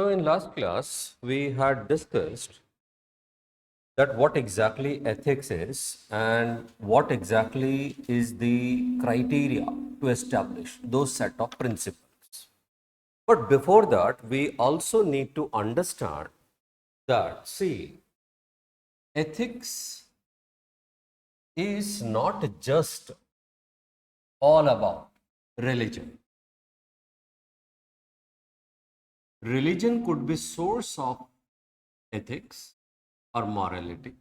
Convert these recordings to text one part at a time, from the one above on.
So in last class, we had discussed that what exactly ethics is and what exactly is the criteria to establish those set of principles. But before that, we also need to understand that, see, ethics is not just all about religion. Religion could be source of ethics or morality.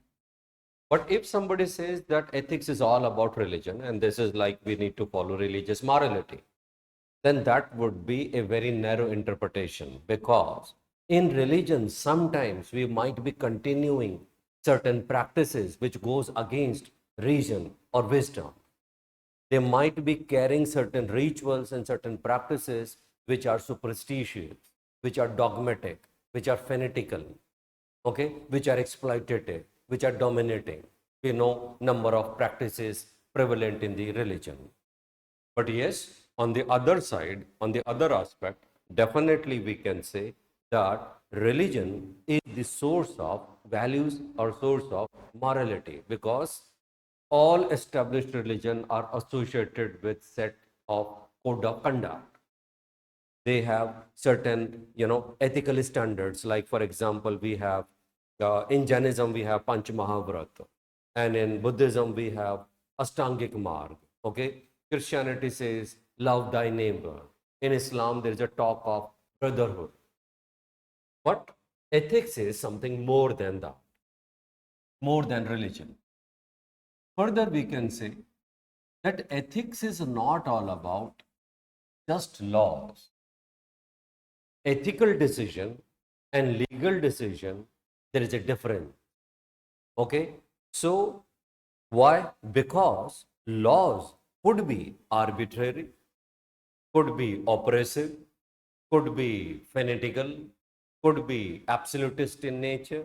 But if somebody says that ethics is all about religion and this is like we need to follow religious morality, then that would be a very narrow interpretation, because in religion sometimes we might be continuing certain practices which goes against reason or wisdom. They might be carrying certain rituals and certain practices which are superstitious, which are dogmatic, which are fanatical, okay, which are exploitative, which are dominating. We know number of practices prevalent in the religion. But yes, on the other side, on the other aspect, definitely we can say that religion is the source of values or source of morality, because all established religion are associated with set of code of conduct. They have certain, ethical standards. Like for example, we have in Jainism we have Panch Mahavrat, and in Buddhism we have Astangik Marg. Okay, Christianity says love thy neighbor. In Islam there is a talk of brotherhood. But ethics is something more than that, more than religion. Further, we can say that ethics is not all about just laws. Ethical decision and legal decision, there is a difference. Okay, so why? Because laws could be arbitrary, could be oppressive, could be fanatical, could be absolutist in nature,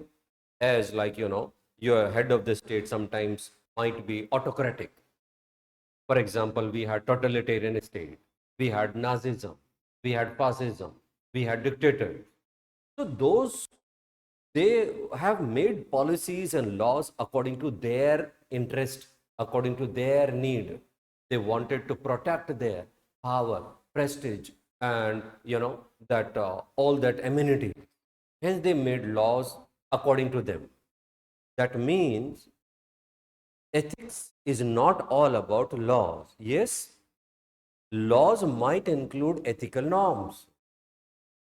as like your head of the state sometimes might be autocratic. For example, we had totalitarian state, we had Nazism, we had fascism, we had dictators. So those, they have made policies and laws according to their interest, according to their need. They wanted to protect their power, prestige, and that all that amenity. Hence, they made laws according to them. That means ethics is not all about laws. Yes, laws might include ethical norms.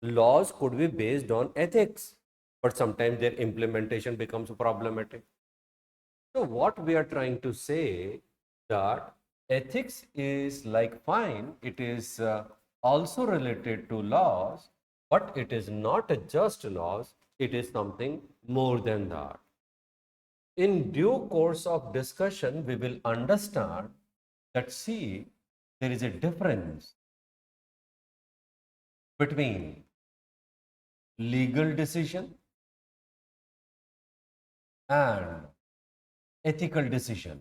Laws could be based on ethics, but sometimes their implementation becomes problematic. So what we are trying to say, that ethics is like fine, it is also related to laws, but it is not just laws, it is something more than that. In due course of discussion, we will understand that, see, there is a difference between legal decision and ethical decision.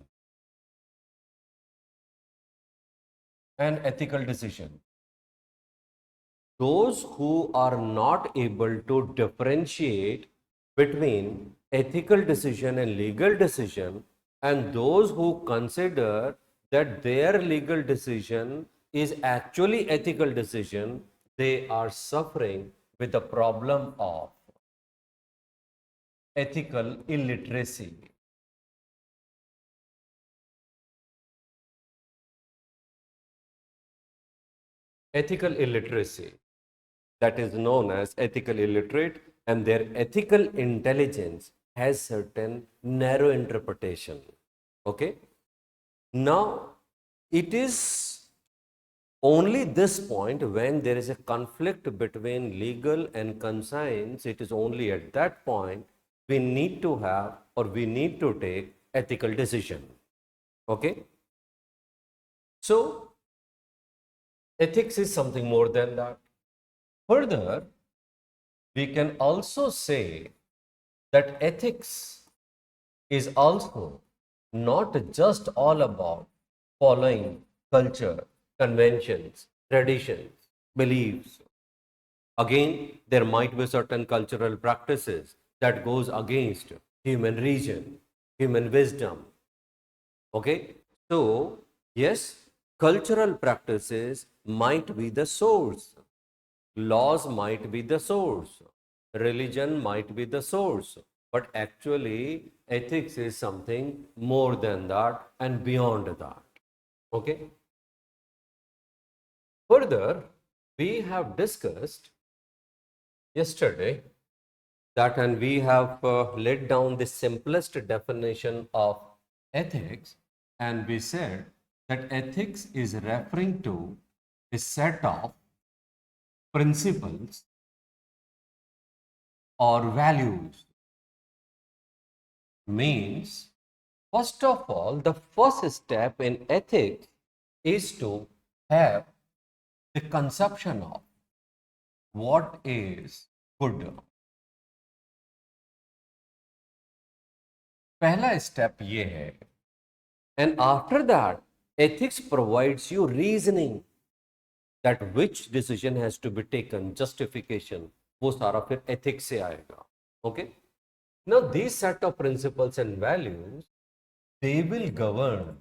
And ethical decision. Those who are not able to differentiate between ethical decision and legal decision, and those who consider that their legal decision is actually ethical decision, they are suffering with the problem of ethical illiteracy. Ethical illiteracy, that is known as ethical illiterate, and their ethical intelligence has certain narrow interpretation. Okay, now it is only this point when there is a conflict between legal and conscience, it is only at that point we need to have, or we need to take ethical decision. Okay, so ethics is something more than that. Further, we can also say that ethics is also not just all about following culture, conventions, traditions, beliefs. Again, there might be certain cultural practices that goes against human reason, human wisdom. Okay, so yes, cultural practices might be the source, laws might be the source, religion might be the source, but actually ethics is something more than that and beyond that. Okay, further, we have discussed yesterday that, and we have laid down the simplest definition of ethics, and we said that ethics is referring to a set of principles or values. Means, first of all, the first step in ethics is to have the conception of what is good. पहला step ये है, and after that ethics provides you reasoning that which decision has to be taken, justification, वो सारा फिर ethics से आएगा. Okay, now these set of principles and values, they will govern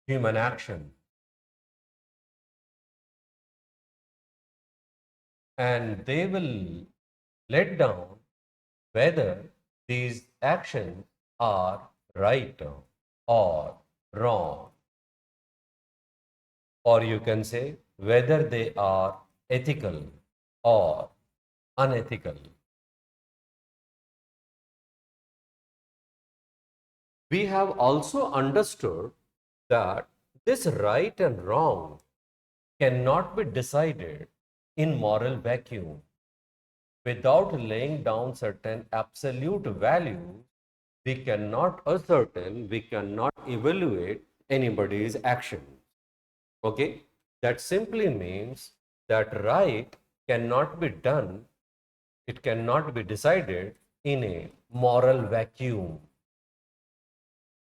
human action, and they will let down whether these actions are right or wrong, or you can say whether they are ethical or unethical. We have also understood that this right and wrong cannot be decided in moral vacuum. Without laying down certain absolute values, we cannot ascertain, we cannot evaluate anybody's action. Okay, that simply means that right cannot be done, it cannot be decided in a moral vacuum.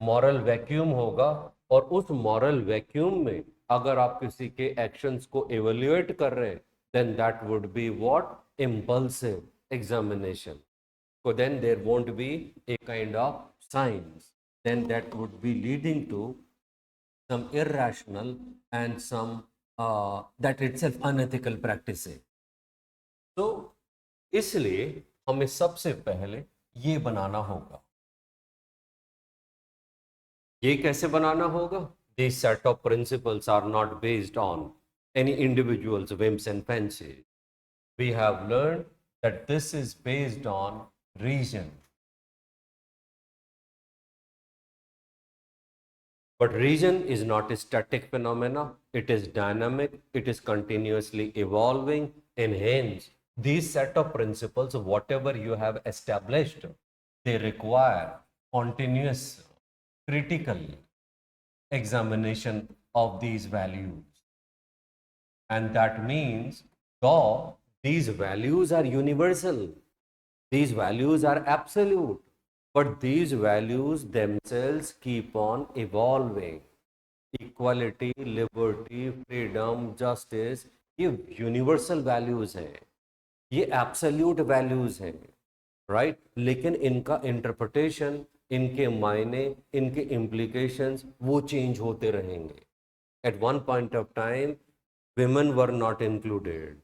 Moral vacuum होगा, और उस moral vacuum में अगर आप किसी के actions को evaluate कर रहे हैं, then that would be what, impulsive examination. So then there won't be a kind of science, then that would be leading to some irrational and some that itself unethical practices. तो इसलिए हमें सबसे पहले ये बनाना होगा. ये कैसे बनाना होगा? These set of principles are not based on any individual's whims and fancies. We have learned that this is based on reason. But reason is not a static phenomena, it is dynamic, it is continuously evolving, and hence these set of principles, whatever you have established, they require continuous critical examination of these values. And that means, though these values are universal, these values are absolute, but these values themselves keep on evolving. Equality, liberty, freedom, justice, ये universal values हैं, ये absolute values हैं, right? लेकिन इनका interpretation, इनके मायने, इनके implications वो change होते रहेंगे. At one point of time, women were not included,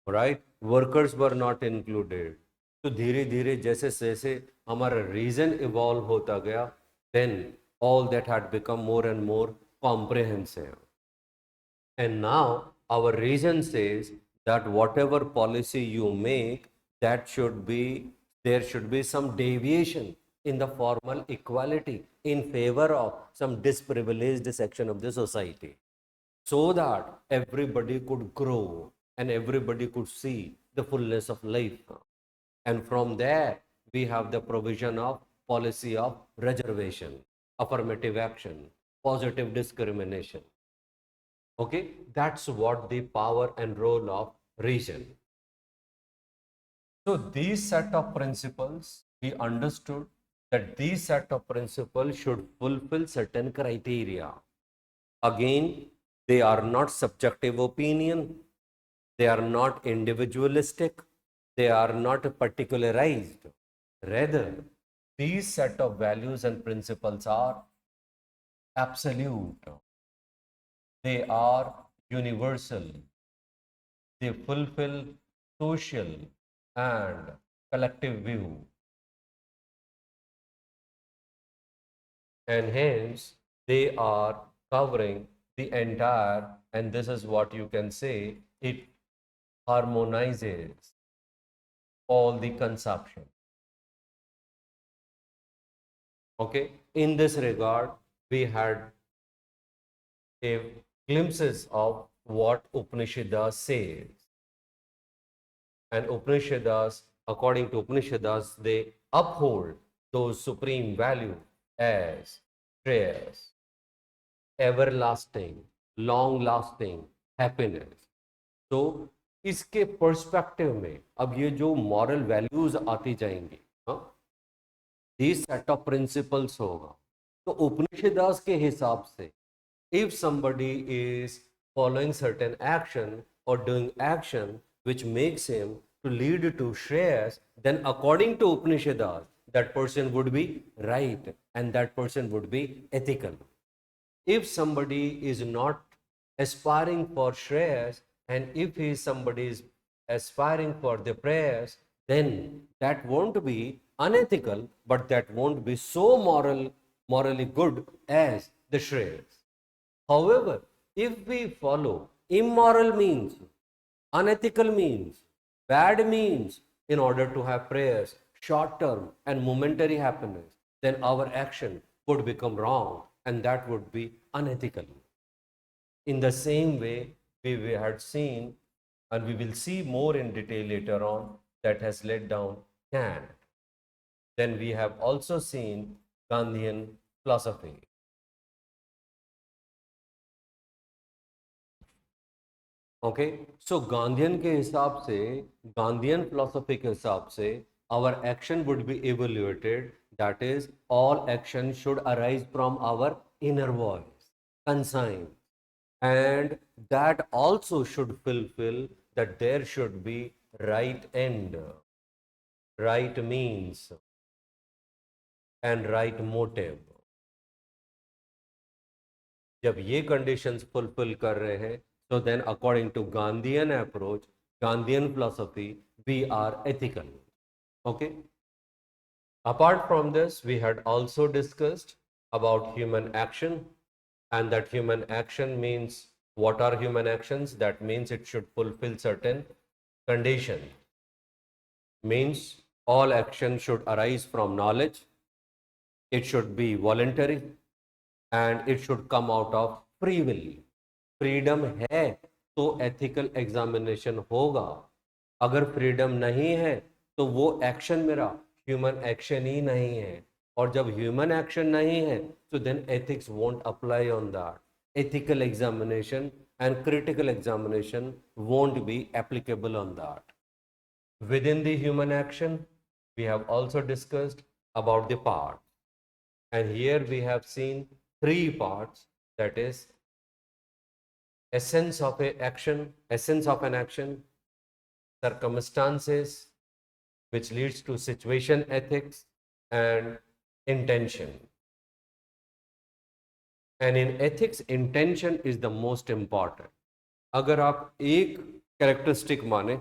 right? Workers were not included. तो धीरे धीरे जैसे जैसे हमारा रीजन इवॉल्व होता गया, then all that had become more and more comprehensive. And now our reason says that whatever policy you make, that should be, there should be some deviation in the formal equality in favor of some disprivileged section of the society, so that everybody could grow and everybody could see the fullness of life. And from there, we have the provision of policy of reservation, affirmative action, positive discrimination. Okay, that's what the power and role of reason. So these set of principles, we understood that these set of principles should fulfill certain criteria. Again, they are not subjective opinion. They are not individualistic. They are not particularized. Rather, these set of values and principles are absolute. They are universal. They fulfill social and collective view. And hence, they are covering the entire, and this is what you can say, it harmonizes all the consumption. Okay, in this regard, we had a glimpses of what Upanishads says. And Upanishads, according to Upanishads, they uphold those supreme values as prayers, everlasting, long lasting happiness. तो इसके perspective में अब ये जो moral values आती जाएंगी, this set of principles होगा, तो उपनिषदास के हिसाब से if somebody is following certain action or doing action which makes him to lead to shreyas, then according to Upanishads, that person would be right and that person would be ethical. If somebody is not aspiring for shreyas, and if somebody is aspiring for the prayers, then that won't be unethical, but that won't be so morally good as the shreyas. However, if we follow immoral means, unethical means, bad means in order to have prayers, short term and momentary happiness, then our action would become wrong and that would be unethical. In the same way, we had seen, and we will see more in detail later on, that has laid down Kant. Then we have also seen Gandhian philosophy. Okay, so Gandhian के हिसाब से, Gandhian philosophy के हिसाब से, our action would be evaluated, that is all action should arise from our inner voice, conscience, and that also should fulfill that there should be right end, right means and right motive. जब ये conditions fulfill कर रहे हैं, so then according to Gandhian approach, Gandhian philosophy, we are ethical. Okay. Apart from this, we had also discussed about human action, and that human action means, what are human actions? That means it should fulfill certain conditions. Means all action should arise from knowledge, it should be voluntary, and it should come out of free will. Freedom है तो ethical examination होगा, अगर freedom नहीं है तो वो action मेरा human action ही नहीं है, और जब ह्यूमन एक्शन नहीं है तो then ethics won't apply on that. Ethical examination and critical examination won't be applicable on that. Within the human action, we have also discussed about the parts, and here we have seen 3 parts, that is essence of an action, circumstances which leads to situation ethics, and intention. And in ethics, intention is the most important. अगर आप एक characteristic माने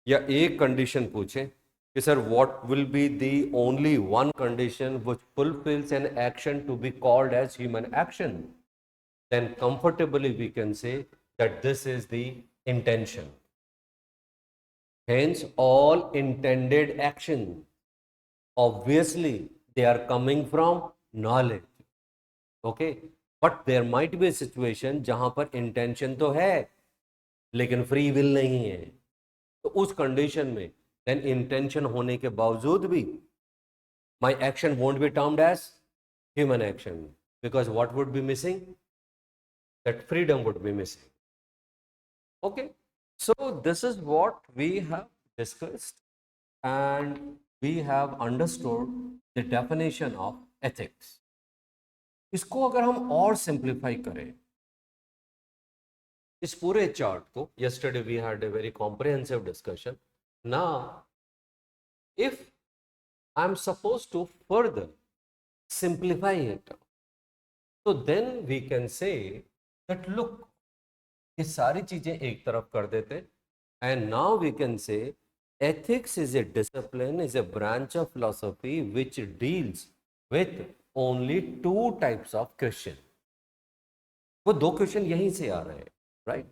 या एक condition पूछें कि sir what will be the only one condition which fulfils an action to be called as human action, then comfortably we can say that this is the intention. Hence, all intended action, obviously, they are coming from knowledge. Okay, but there might be a situation जहां पर intention तो है लेकिन free will नहीं है, तो उस condition में then intention होने के बावजूद भी my action won't be termed as human action, because what would be missing? That freedom would be missing. Okay, so this is what we have discussed, and we have understood the definition of ethics. इसको अगर हम और simplify करें, इस पूरे chart को, yesterday we had a very comprehensive discussion. Now, if I'm supposed to further simplify it, so then we can say that look, ये सारी चीजें एक तरफ कर देते, and now we can say ethics is a discipline, is a branch of philosophy which deals with only two types of question. वो दो question यहीं से आ रहे हैं, right?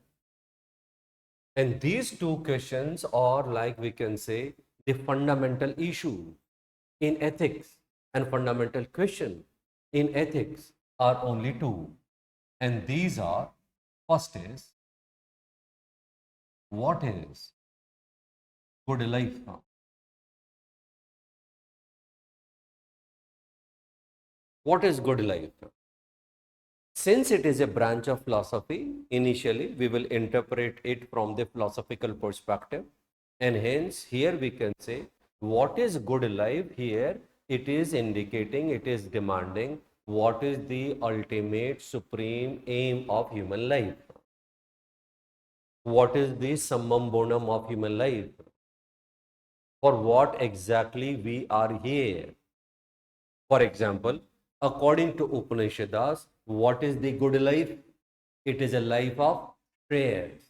And these two questions are, like we can say, the fundamental issue in ethics, and fundamental question in ethics are only two, and these are, first is, what is good life now? What is good life? Since it is a branch of philosophy, initially we will interpret it from the philosophical perspective, and hence here we can say what is good life. Here it is indicating, it is demanding what is the ultimate supreme aim of human life. What is the summum bonum of human life? For what exactly we are here? For example, according to Upanishads, what is the good life? It is a life of prayers.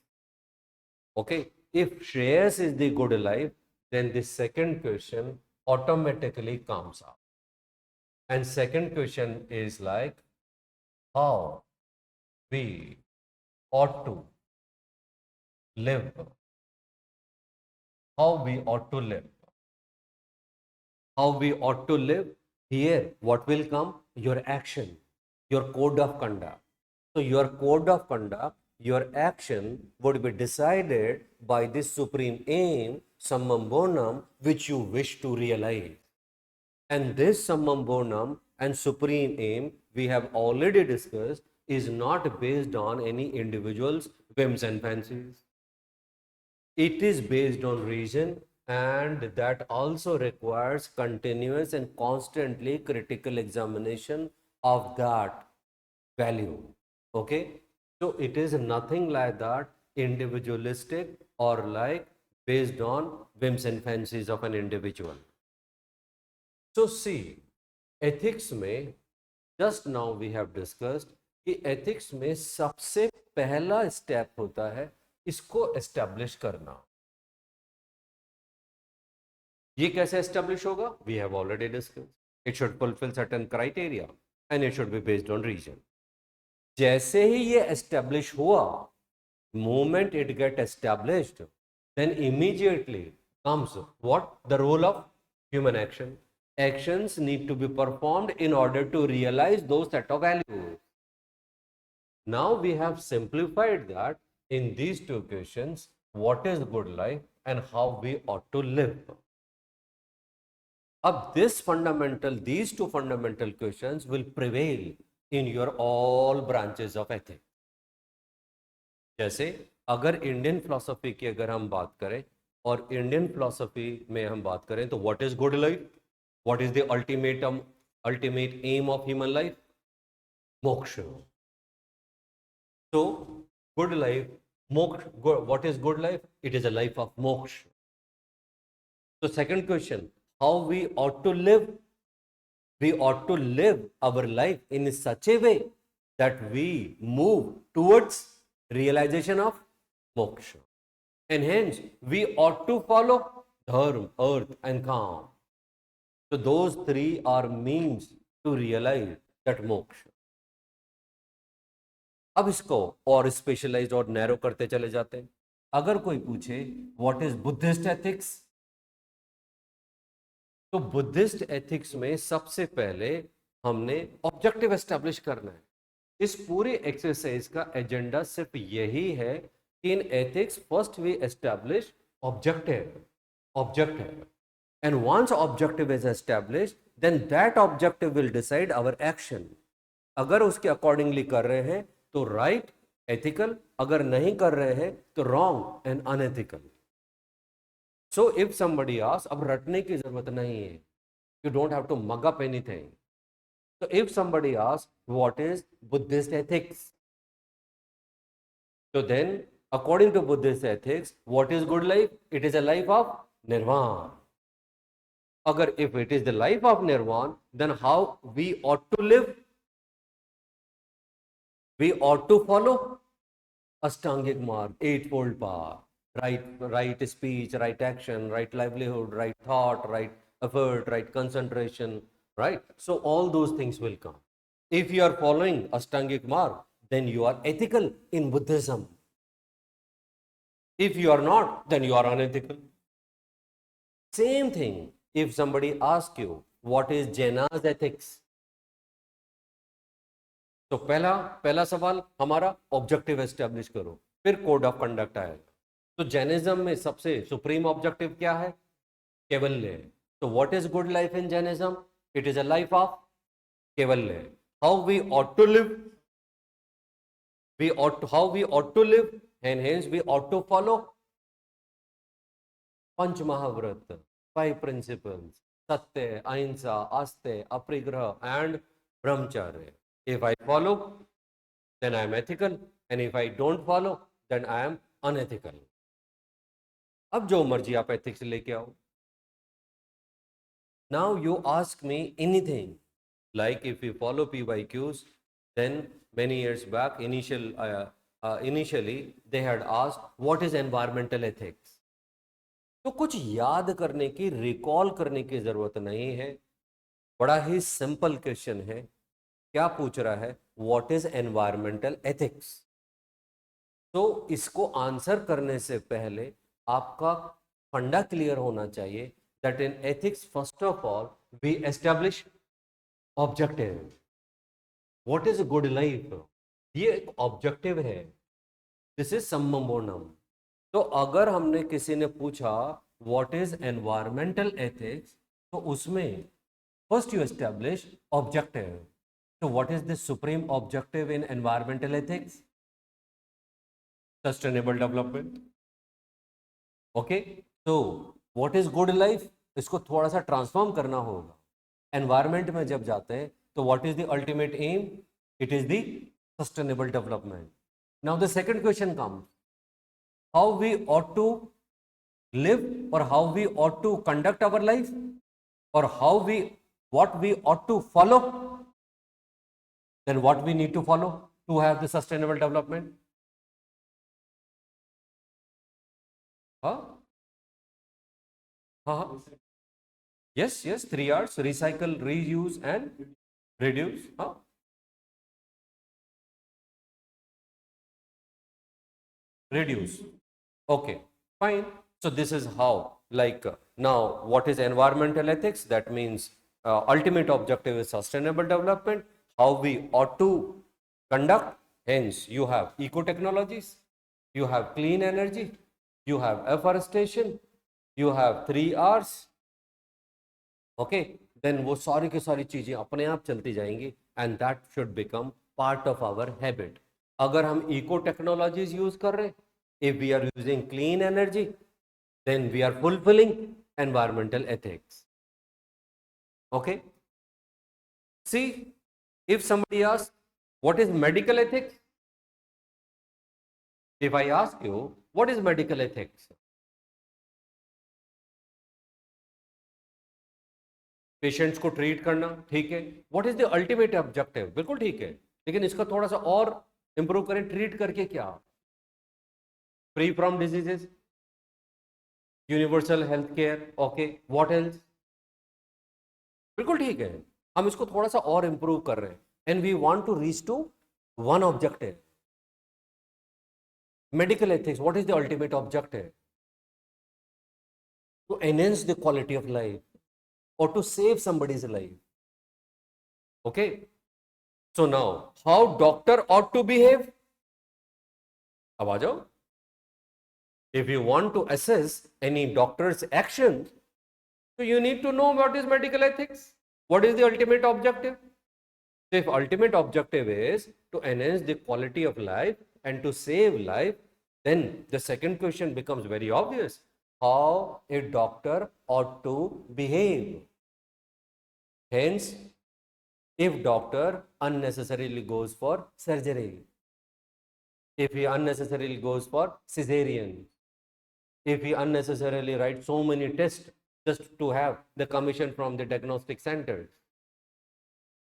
Okay, if Shreyas is the good life, then the second question automatically comes up. And second question is like, how we ought to live. How we ought to live. How we ought to live. Here, what will come? Your action, your code of conduct. So your code of conduct, your action would be decided by this supreme aim, summum bonum, which you wish to realize. And this summum bonum and supreme aim, we have already discussed, is not based on any individual's whims and fancies. It is based on reason, and that also requires continuous and constantly critical examination of that value. Okay, so it is nothing like that individualistic or like based on whims and fancies of an individual. So see, ethics में just now we have discussed कि ethics में सबसे पहला step होता है इसको establish करना. ये कैसे establish होगा? We have already discussed. It should fulfill certain criteria and it should be based on reason. जैसे ही ये establish हुआ, moment it get established, then immediately comes what? The role of human action. Actions need to be performed in order to realize those set of values. Now we have simplified that in these two questions, what is good life and how we ought to live. अब these two fundamental questions will prevail in your all branches of ethics. जैसे अगर Indian philosophy की अगर हम बात करें और Indian philosophy में हम बात करें तो what is good life, what is the ultimate aim of human life? मोक्ष. So good life, moksha, what is good life? It is a life of moksha. So second question, how we ought to live? We ought to live our life in such a way that we move towards realization of moksha. And hence, we ought to follow dharma, earth and calm. So those three are means to realize that moksha. अब इसको और specialised और narrow करते चले जाते हैं. अगर कोई पूछे व्हाट इज बुद्धिस्ट एथिक्स, तो बुद्धिस्ट एथिक्स में सबसे पहले हमने ऑब्जेक्टिव एस्टेब्लिश करना है. इस पूरी एक्सरसाइज का एजेंडा सिर्फ यही है कि in ethics first we establish objective and once objective is establish then that objective will decide our action. अगर उसके अकॉर्डिंगली कर रहे हैं तो राइट, एथिकल, अगर नहीं कर रहे हैं तो wrong and unethical. So if somebody asks, अब रटने की जरूरत नहीं है, you don't have to mug up anything. So if somebody asks what is Buddhist ethics, So then, according to Buddhist ethics, what is good life? It is a life of nirvana. Agar if it is the life of nirvana, then how we ought to live? We ought to follow Ashtangik mark, eightfold path, right speech, right action, right livelihood, right thought, right effort, right concentration, right? So all those things will come. If you are following Ashtangik mark, then you are ethical in Buddhism. If you are not, then you are unethical. Same thing, if somebody asks you, what is Jaina's ethics? तो पहला सवाल हमारा objective establish करो, फिर code of conduct आएगा. तो Jainism में सबसे सुप्रीम ऑब्जेक्टिव क्या है? कैवल्य. तो what is good life in Jainism? It is a life of kaivalya. How we ought to live, how we ought to live, and hence we ought to follow panch mahavrat, 5 principles, satya, ahimsa, aste, aparigraha and brahmacharya. If I follow, then I am ethical, and if I don't follow, then I am unethical. अब जो मर्जी आप ethics लेके आओ. Now you ask me anything, like if you follow PYQs, then many years back, initially they had asked what is environmental ethics. तो कुछ याद करने की, रिकॉल करने की जरूरत नहीं है. बड़ा ही सिंपल क्वेश्चन है. क्या पूछ रहा है? What is environmental ethics. तो इसको आंसर करने से पहले आपका फंडा क्लियर होना चाहिए that in ethics first of all we establish objective. What is good life, ये एक ऑब्जेक्टिव है. This is summum bonum. तो अगर हमने किसी ने पूछा व्हाट इज एनवायरमेंटल एथिक्स, तो उसमें फर्स्ट यू एस्टैब्लिश ऑब्जेक्टिव. तो what is the supreme objective in environmental ethics? Sustainable development. Okay, तो व्हाट इज गुड लाइफ, इसको थोड़ा सा ट्रांसफॉर्म करना होगा. एनवायरमेंट में जब जाते हैं तो what is the ultimate aim? It is the sustainable development. Now the second question comes, how we ought to live, or how we ought to conduct our life, or what we ought to follow. Then what we need to follow to have the sustainable development? Huh? Yes, 3 R's: recycle, reuse and reduce. Reduce. Okay, fine. So this is how, like, now what is environmental ethics? That means ultimate objective is sustainable development. How we ought to conduct, hence you have eco technologies, you have clean energy, you have afforestation, you have 3 R's. Okay, then वो सारी की सारी चीजें अपने आप चलती जाएंगी, and that should become part of our habit. अगर हम eco technologies यूज कर रहे हैं, if we are using clean energy, then we are fulfilling environmental ethics. Okay, see, if somebody asks what is medical ethics, if I ask you what is medical ethics, patients को treat करना, ठीक है. What is the ultimate objective? बिल्कुल ठीक है, लेकिन इसका थोड़ा सा और इंप्रूव करें. ट्रीट करके क्या? Free from diseases, universal health care. Okay, what else? बिल्कुल ठीक है, हम इसको थोड़ा सा और इंप्रूव कर रहे हैं, and we want to reach to one objective. Medical ethics, what is the ultimate objective? To enhance the quality of life, or to save somebody's life. Okay, so now how doctor ought to behave? अब आ जाओ. If you want to assess any doctor's actions, so you need to know what is medical ethics. What is the ultimate objective? So if ultimate objective is to enhance the quality of life and to save life, then the second question becomes very obvious. How a doctor ought to behave. Hence, if doctor unnecessarily goes for surgery, if he unnecessarily goes for cesarean, if he unnecessarily writes so many tests just to have the commission from the diagnostic centers,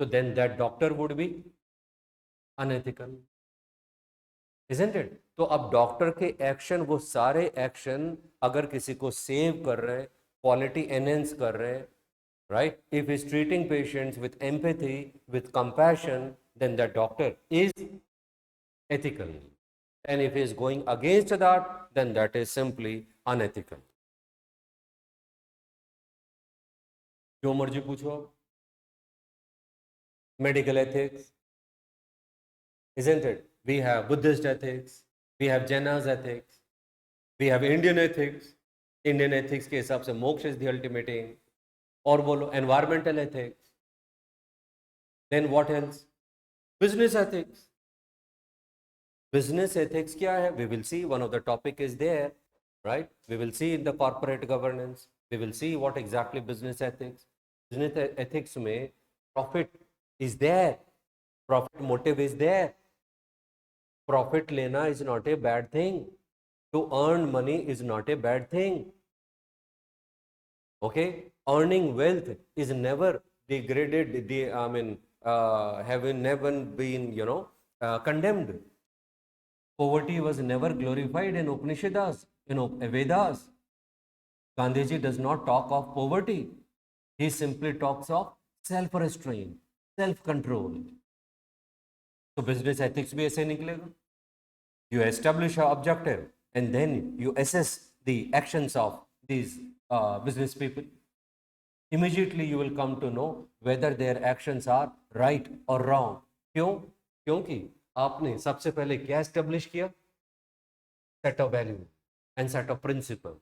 so then that doctor would be unethical, isn't it? तो अब doctor के action, वो सारे action अगर किसी को save कर रहे हैं, क्वालिटी एनहेंस कर रहे हैं, right? If he's treating patients with empathy, with compassion, then that doctor is ethical. And if he is going against that, then that is simply unethical. जो मर्जी पूछो, medical ethics, isn't it? We have Buddhist ethics, we have Jainas ethics, we have Indian ethics. Indian ethics के हिसाब से मोक्ष is the ultimate aim. और बोलो environmental ethics. Then what else? Business ethics. Business ethics क्या है? We will see, one of the topic is there, right? We will see in the corporate governance. We will see what exactly business ethics. Business ethics में profit is there. Profit motive is there. Profit लेना is not a bad thing. To earn money is not a bad thing. Okay? Earning wealth is never degraded, having never been, condemned. Poverty was never glorified in Upanishads, in Vedas. Gandhiji does not talk of poverty. He simply talks of self-restraint, self-control. So business ethics भी ऐसे निकलेगा. You establish an objective and then you assess the actions of these business people. Immediately you will come to know whether their actions are right or wrong. क्यों? क्योंकि आपने सबसे पहले क्या establish किया? Set of value and set of principle.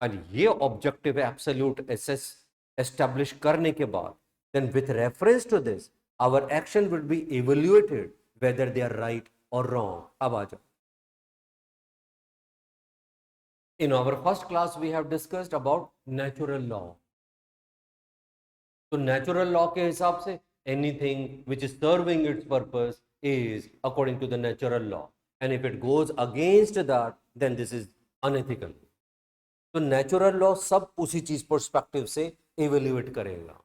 And ये objective absolute assess establish करने के बाद, then with reference to this, our action will be evaluated whether they are right or wrong. अब आ जाओ. In our first class, we have discussed about natural law. So natural law के हिसाब से anything which is serving its purpose is according to the natural law. And if it goes against that, then this is unethical. तो natural law सब उसी चीज perspective से evaluate करेगा.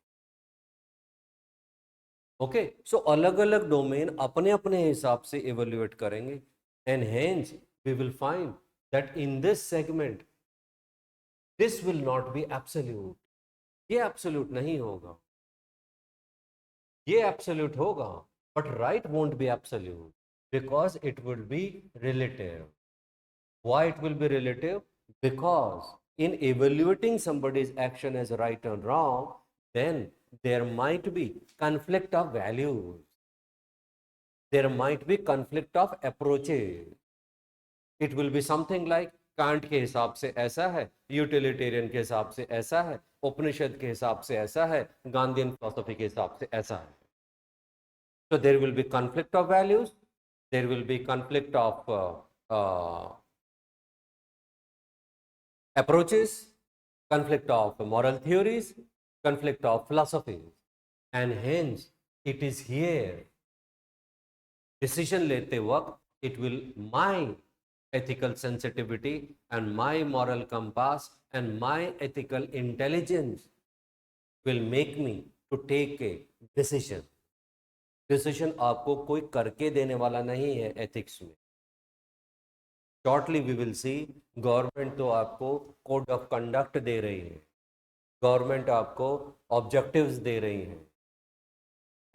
Okay, so अलग अलग डोमेन अपने अपने हिसाब से evaluate करेंगे. And hence we will find that in this segment, this will not be absolute. ये absolute नहीं होगा. ये absolute होगा, but right won't be absolute because it will be relative. Why it will be relative? Because in evaluating somebody's action as right or wrong, then there might be conflict of values. There might be conflict of approaches. It will be something like can't के हिसाब से ऐसा है, utilitarian के हिसाब से ऐसा है, उपनिषद के हिसाब से ऐसा है, गांधीयन फिलॉसफी के हिसाब से ऐसा है. So there will be conflict of values, there will be conflict of approaches, conflict of moral theories, conflict of philosophies, and hence it is here decision लेते वक्त it will my ethical sensitivity and my moral compass and my ethical intelligence will make me to take a decision. Decision आपको कोई करके देने वाला नहीं है ethics में. Shortly we will see government तो आपको कोड ऑफ कंडक्ट दे रही है, गवर्नमेंट आपको ऑब्जेक्टिव्स दे रही है,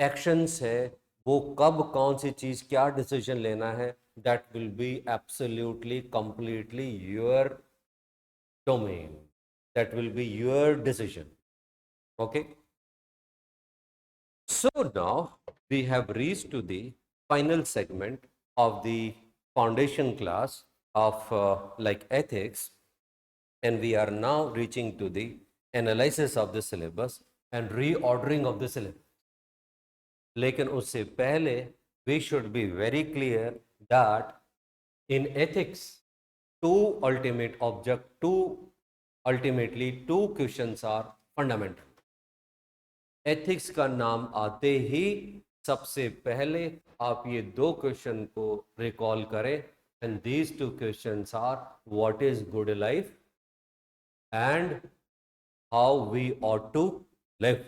एक्शंस है, वो कब कौन सी चीज क्या डिसीजन लेना है, that will be absolutely completely your domain, that will be your decision. Okay, so now we have reached to the final segment of the foundation class of like ethics, and we are now reaching to the analysis of the syllabus and reordering of the syllabus. लेकिन उससे पहले we should be very clear that in ethics ultimately two questions are fundamental. Ethics का नाम आते ही सबसे पहले आप ये दो क्वेश्चन को रिकॉल करें, and these two questions are what is good life and how we ought to live.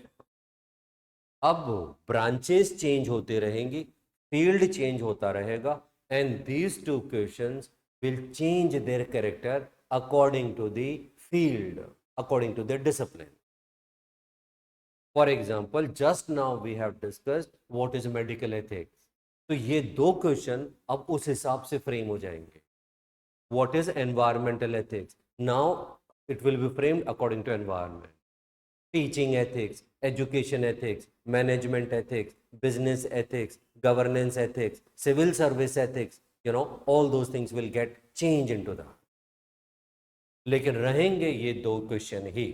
अब ब्रांचेस चेंज होते रहेंगी, फील्ड चेंज होता रहेगा, and these two questions will change their character according to the field, according to their discipline. For example, just now we have discussed what is medical ethics. तो ये दो question अब उस हिसाब से फ्रेम हो जाएंगे. What is environmental ethics? Now it will be framed according to environment. Teaching ethics, education ethics, management ethics, business ethics, governance ethics, civil service ethics, all those things will get changed into that. लेकिन रहेंगे ये दो question he.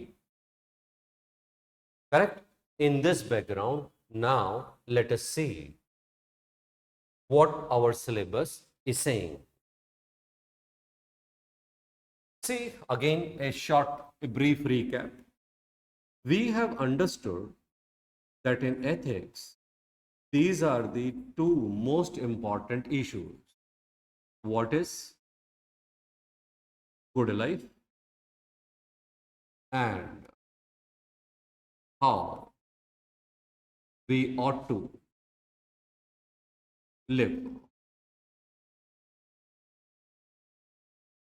Correct? In this background, now let us see what our syllabus is saying. See, again, a brief recap. We have understood that in ethics, these are the two most important issues. What is good life and how we ought to live.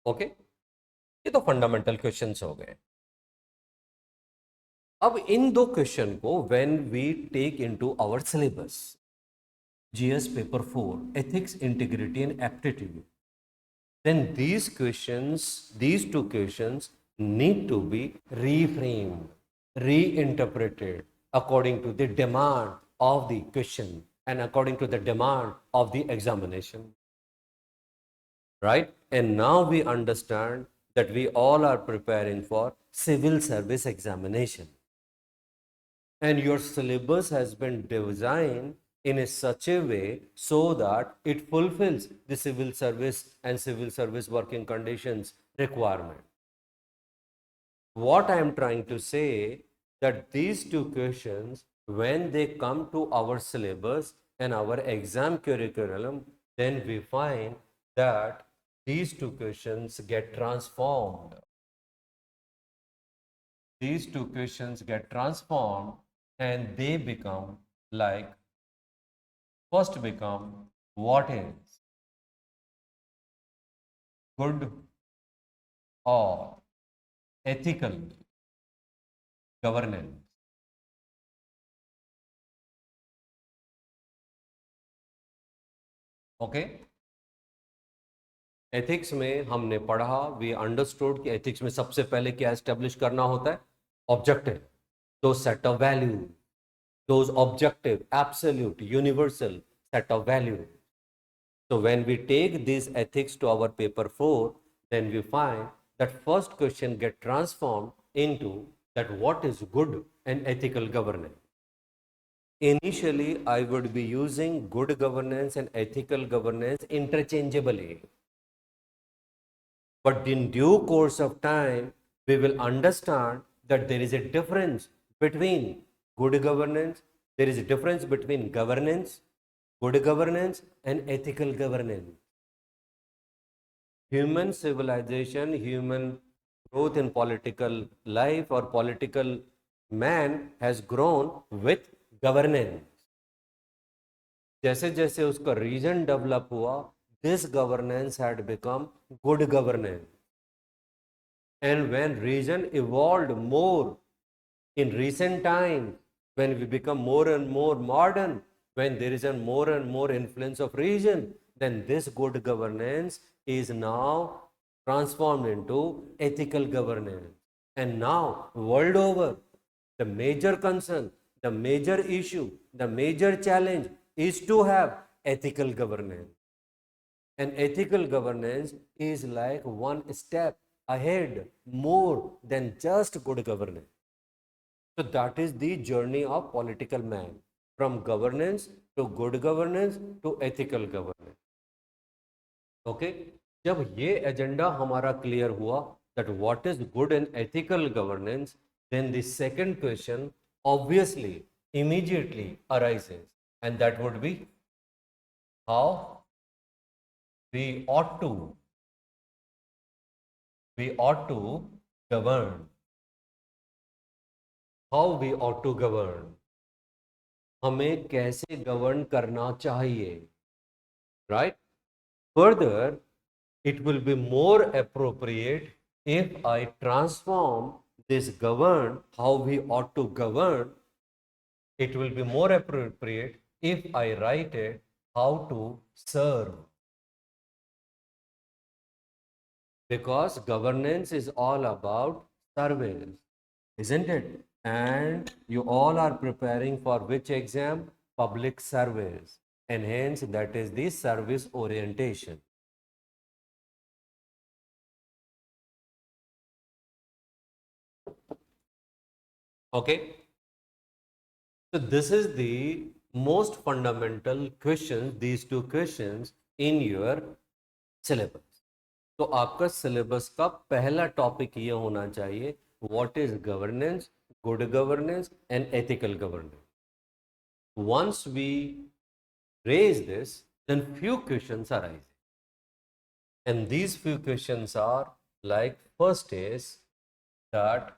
Okay? ये तो fundamental questions हो गए. अब इन दो question को when we take into our syllabus, GS paper 4 ethics, integrity and aptitude, then these two questions need to be reframed, reinterpreted according to the demand of the question and according to the demand of the examination. Right? And now we understand that we all are preparing for civil service examination. And your syllabus has been designed in a such a way so that it fulfills the civil service and civil service working conditions requirement. What I am trying to say that these two questions, when they come to our syllabus and our exam curriculum, then we find that these two questions get transformed. These two questions get transformed and they become like, first become what is good or ethical governance. Okay, ethics में हमने पढ़ा, we understood कि ethics में सबसे पहले क्या establish करना होता है? ऑब्जेक्टिव, दो set of value, those objective, absolute, universal set of values. So when we take these ethics to our paper 4, then we find that first question get transformed into that what is good and ethical governance. Initially, I would be using good governance and ethical governance interchangeably. But in due course of time, we will understand that there is a difference between good governance, there is a difference between governance, good governance and ethical governance. Human civilization, human growth in political life or political man has grown with governance. जैसे जैसे उसका reason develop हुआ, this governance had become good governance. And when region evolved more in recent times, when we become more and more modern, when there is a more and more influence of region, then this good governance is now transformed into ethical governance. And now, world over, the major concern, the major issue, the major challenge is to have ethical governance. And ethical governance is like one step ahead more than just good governance. So that is the journey of political man, from governance to good governance to ethical governance. Okay? जब ये agenda हमारा clear हुआ that what is good and ethical governance, then the second question obviously immediately arises and that would be how we ought to govern. How we ought to govern. हमें कैसे govern करना चाहिए, right? Further, it will be more appropriate if I transform this govern, how we ought to govern. It will be more appropriate if I write it how to serve. Because governance is all about service, isn't it? And you all are preparing for which exam? Public service. And hence that is the service orientation. Okay. So this is the most fundamental question, these two questions in your syllabus. तो आपका syllabus का पहला topic ये होना चाहिए, what is governance, good governance and ethical governance. Once we raise this, then few questions arise. And these few questions are like, first is that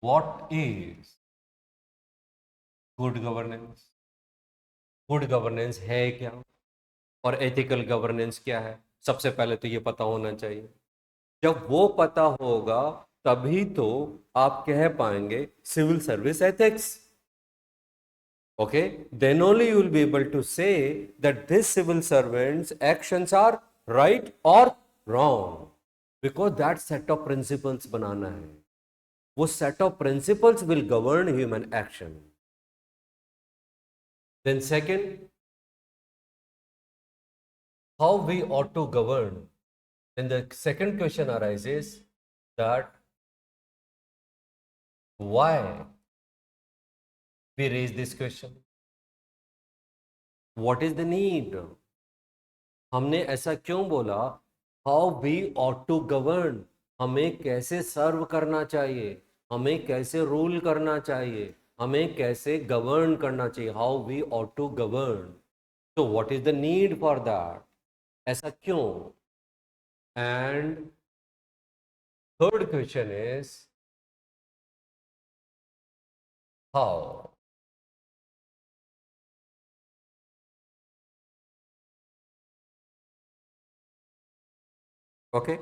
what is good governance, good governance है क्या, और ethical governance क्या है. सबसे पहले तो ये पता होना चाहिए. जब वो पता होगा तभी तो आप कह पाएंगे civil service ethics. Okay, then only you will be able to say that this civil servant's actions are right or wrong, because that set of principles बनाना है. वो set of principles will govern human action. Then second, how we ought to govern. Then the second question arises that why we raise this question. What is the need? हमने ऐसा क्यों बोला? How we ought to govern. हमें कैसे सर्व करना चाहिए, हमें कैसे रूल करना चाहिए, हमें कैसे गवर्न करना चाहिए. How we ought to govern. So what is the need for that? ऐसा क्यों? And third question is how. Okay.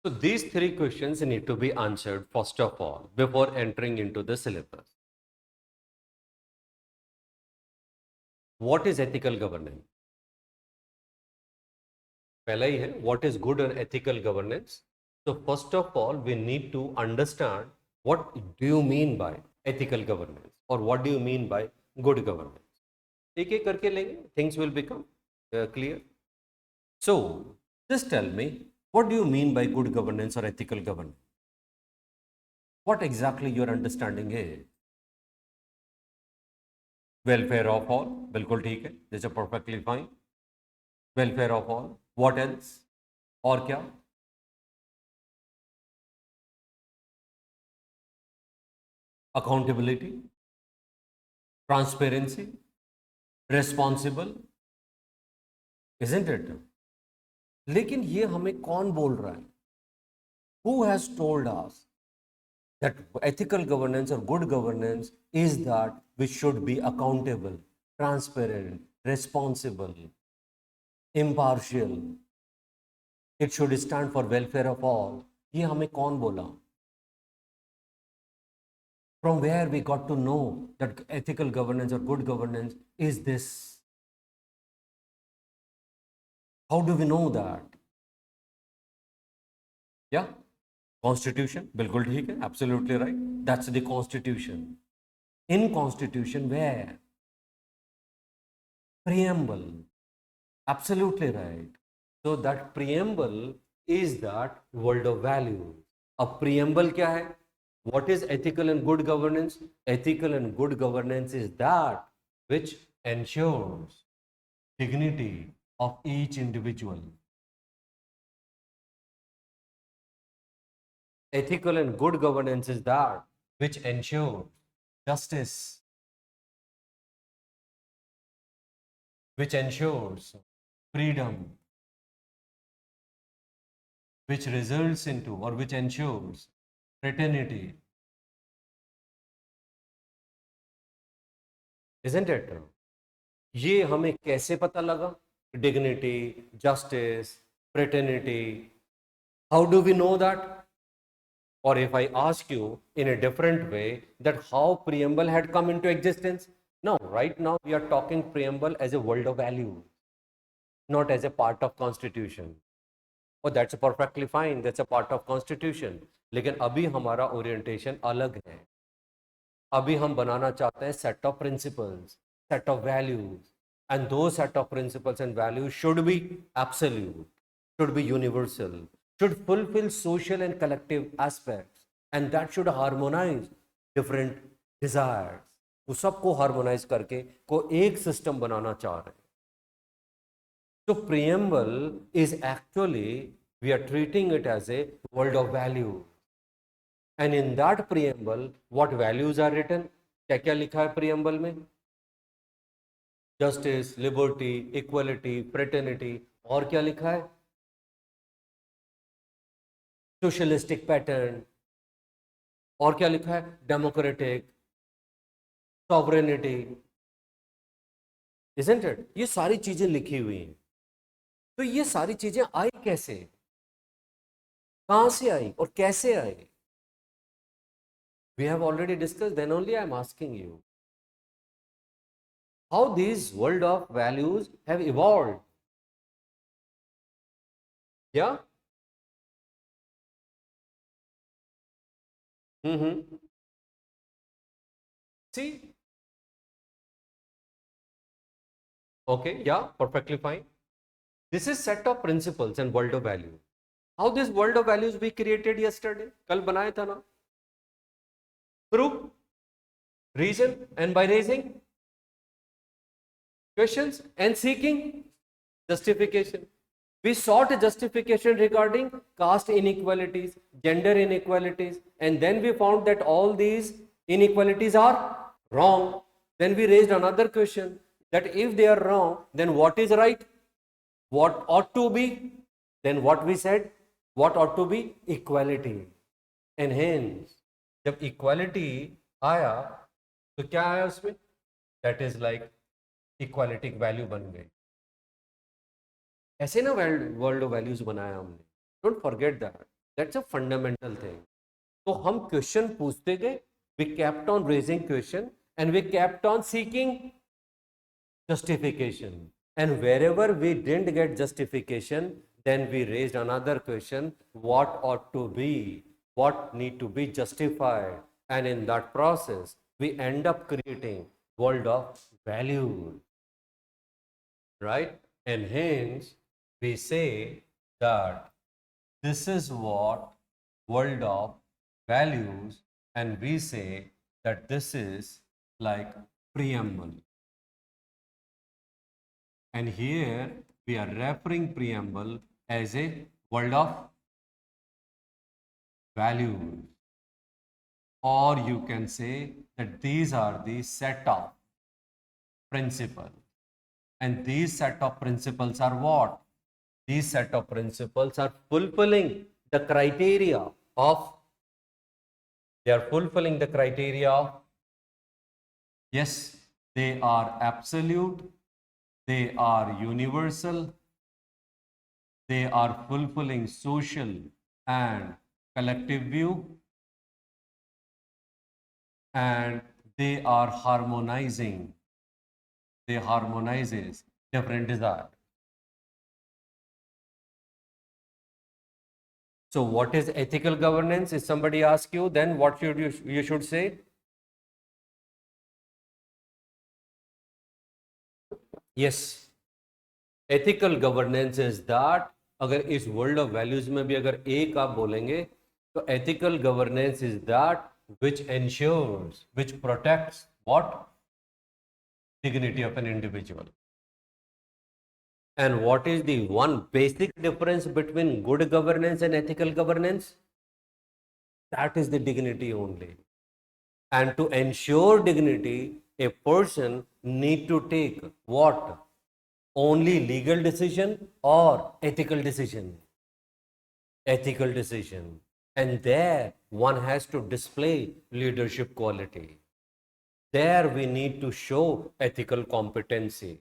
So these three questions need to be answered first of all before entering into the syllabus. What is ethical governance? पहला ही है, what is good and ethical governance. So first of all, we need to understand what do you mean by ethical governance or what do you mean by good governance. एक एक करके लेंगे, things will become clear. So just tell me, what do you mean by good governance or ethical governance? What exactly your understanding is? Welfare of all, बिल्कुल ठीक है, this is perfectly fine. Welfare of all, what else? और क्या? Accountability, transparency, responsible, isn't it? लेकिन ये हमें कौन बोल रहा है? Who has told us that ethical governance or good governance is that we should be accountable, transparent, responsible, impartial. It should stand for welfare of all. ये हमें कौन बोला? From where we got to know that ethical governance or good governance is this? How do we know that? Yeah, Constitution, बिल्कुल ठीक है, absolutely right. That's the Constitution. In Constitution, where? Preamble, absolutely right. So that preamble is that world of values. अब preamble क्या है? What is ethical and good governance? Ethical and good governance is that which ensures dignity of each individual. Ethical and good governance is that which ensure justice, which ensures freedom, which results into or which ensures fraternity. Isn't it? ये हमें कैसे पता लगा? Dignity, justice, fraternity. How do we know that? Or if I ask you in a different way, that how preamble had come into existence? No, right now we are talking preamble as a world of value, not as a part of constitution. Oh, that's perfectly fine. That's a part of constitution. लेकिन अभी हमारा orientation अलग है. अभी हम बनाना चाहते हैं set of principles, set of values, and those set of principles and values should be absolute, should be universal, should fulfill social and collective aspects, and that should harmonize different desires. वो सबको harmonize करके को एक system बनाना चाह रहे हैं. So preamble is actually, we are treating it as a world of value. And in that preamble, what values are written? क्या क्या लिखा है preamble में? Justice, liberty, equality, fraternity. और क्या लिखा है? Socialistic pattern. और क्या लिखा है? Democratic, sovereignty. Isn't it? ये सारी चीजें लिखी हुई हैं. तो ये सारी चीजें आई कैसे? कहां से आई और कैसे आई? We have already discussed, then only I am asking you. How these world of values have evolved. Yeah? See? Okay, yeah, perfectly fine. This is set of principles and world of values. How this world of values we created yesterday? कल बनाया था ना? Through reason and by raising questions and seeking justification. We sought justification regarding caste inequalities, gender inequalities, and then we found that all these inequalities are wrong. Then we raised another question that if they are wrong, then what is right? What ought to be? Then what we said? What ought to be? Equality. And hence, जब equality आया, तो क्या आया उसमें? That is like equality value बन गई. ऐसे ना वर्ल्ड ऑफ वैल्यूज बनाया हमने. Don't forget that. That's a fundamental thing. तो हम क्वेश्चन पूछते गए. We kept on raising question and we kept on seeking justification, and wherever we didn't get justification, then we raised another question: what ought to be, what need to be justified, and in that process we end up creating world of value, right? And hence we say that this is what world of values, and we say that this is like preamble. And here we are referring preamble as a world of values, or you can say that these are the set of principles. And these set of principles are what? These set of principles are fulfilling the criteria of, they are fulfilling the criteria of, yes, they are absolute, they are universal, they are fulfilling social and collective view, and they are harmonizing, they harmonizes different desires. So what is ethical governance? If somebody asks you, then what should you should say? Yes, ethical governance is that, अगर इस world of values में भी अगर एक आप बोलेंगे, तो ethical governance is that which ensures, which protects what? Dignity of an individual. And what is the one basic difference between good governance and ethical governance? That is the dignity only. And to ensure dignity, a person need to take what? Only legal decision or ethical decision? Ethical decision. And there one has to display leadership quality. There we need to show ethical competency.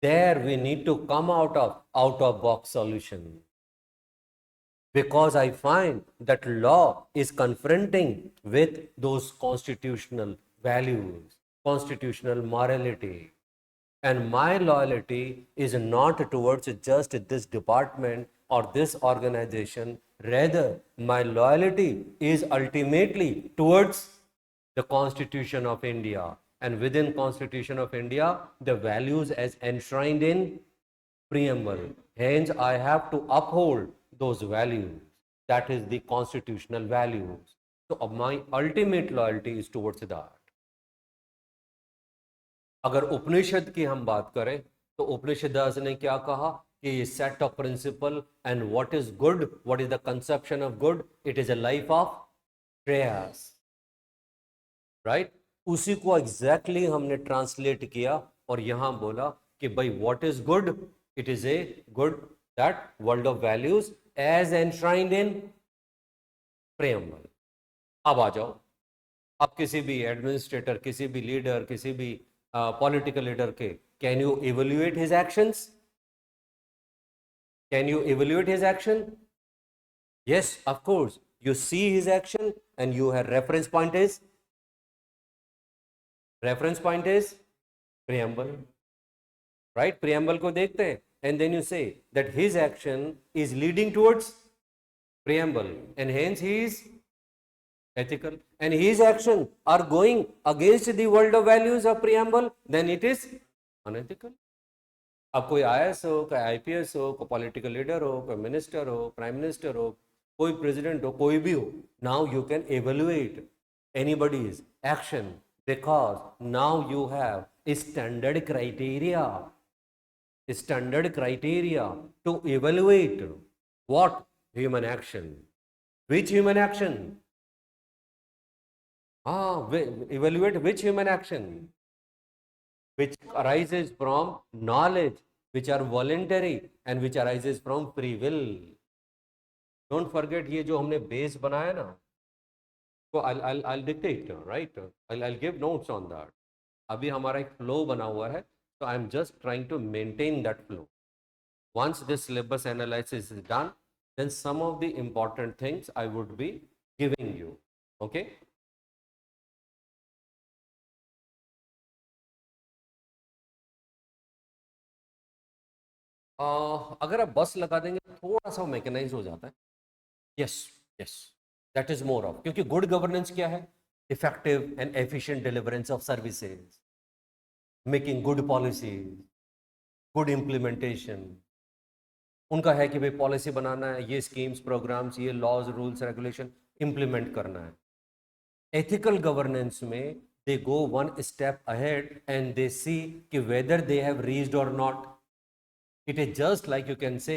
There we need to come out of box solution. Because I find that law is confronting with those constitutional values, constitutional morality. And my loyalty is not towards just this department or this organization. Rather, my loyalty is ultimately towards the Constitution of India. And within Constitution of India, the values as enshrined in preamble. Hence, I have to uphold those values. That is the constitutional values. So, my ultimate loyalty is towards that. अगर उपनिषद की हम बात करें तो उपनिषद ने क्या कहा कि ये set of principle and what is good, what is the conception of good, it is a life of prayers, right. उसी को एग्जैक्टली हमने ट्रांसलेट किया और यहां बोला कि भाई what is good, it is a good that world of values as enshrined in preamble. अब आ जाओ, अब किसी भी एडमिनिस्ट्रेटर, किसी भी लीडर, किसी भी पॉलिटिकल लीडर के, can you evaluate his actions? Can you evaluate his action? Yes, of course. You see his action and you have reference point is preamble, right? Preamble को देखते हैं and then you say that his action is leading towards preamble and hence he is ethical, and his action are going against the world of values of preamble, then it is unethical. अब कोई IAS हो, कोई IPS हो, कोई political leader हो, कोई minister हो, prime minister हो, कोई प्रेसिडेंट हो, कोई भी हो, now you can evaluate anybody's action because now you have a standard criteria to evaluate what human action, which human action, evaluate which human action which arises from knowledge, which are voluntary and which arises from free will. Don't forget ये जो हमने base बनाया ना, तो I'll dictate, right? I'll give notes on that. अभी हमारा एक flow बना हुआ है, so I'm just trying to maintain that flow. Once this syllabus analysis is done, then some of the important things I would be giving you. Okay? अगर आप बस लगा देंगे थोड़ा सा मैकेनाइज हो जाता है. Yes yes, that is more of, क्योंकि गुड गवर्नेंस क्या है? Effective and efficient deliverance of services, making good policy, good implementation. उनका है कि भाई पॉलिसी बनाना है, ये स्कीम्स प्रोग्राम्स, ये लॉज रूल्स रेगुलेशन इम्प्लीमेंट करना है. एथिकल गवर्नेंस में they go one step ahead and they see कि वेदर दे हैव रीच्ड और not. It is just like you can say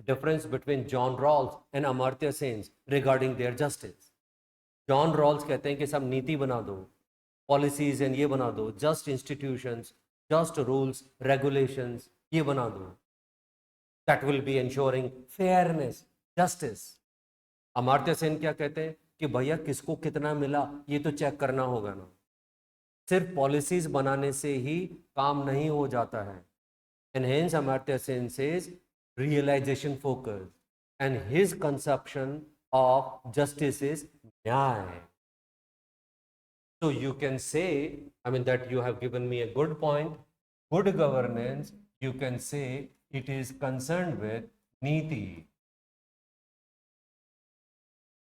difference between John Rawls and Amartya Sen regarding their justice. John Rawls कहते हैं कि सब नीति बना दो, policies and ये बना दो, just institutions, just rules, regulations ये बना दो. That will be ensuring fairness, justice. Amartya Sen क्या कहते हैं कि भैया किसको कितना मिला ये तो चेक करना होगा ना. सिर्फ पॉलिसीज बनाने से ही काम नहीं हो जाता है. And hence Amartya Sen says realization focus, and his conception of justice is nyaya. So you can say, I mean, that you have given me a good point. Good governance, you can say it is concerned with niti,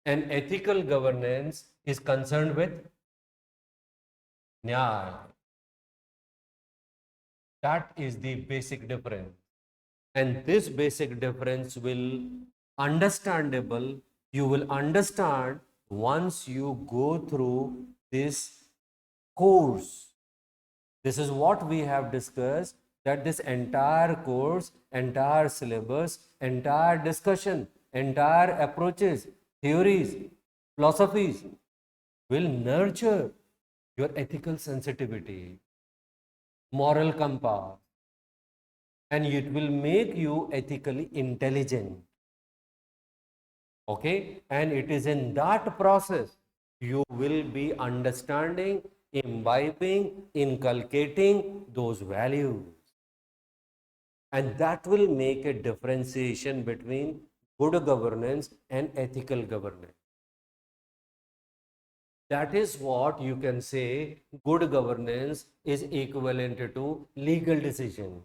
and ethical governance is concerned with nyaya. That is the basic difference, and this basic difference will understandable, you will understand once you go through this course. This is what we have discussed that this entire course, entire syllabus, entire discussion, entire approaches, theories, philosophies will nurture your ethical sensitivity, moral compass, and it will make you ethically intelligent. Okay, and it is in that process you will be understanding, imbibing, inculcating those values, and that will make a differentiation between good governance and ethical governance. That is what you can say good governance is equivalent to legal decision,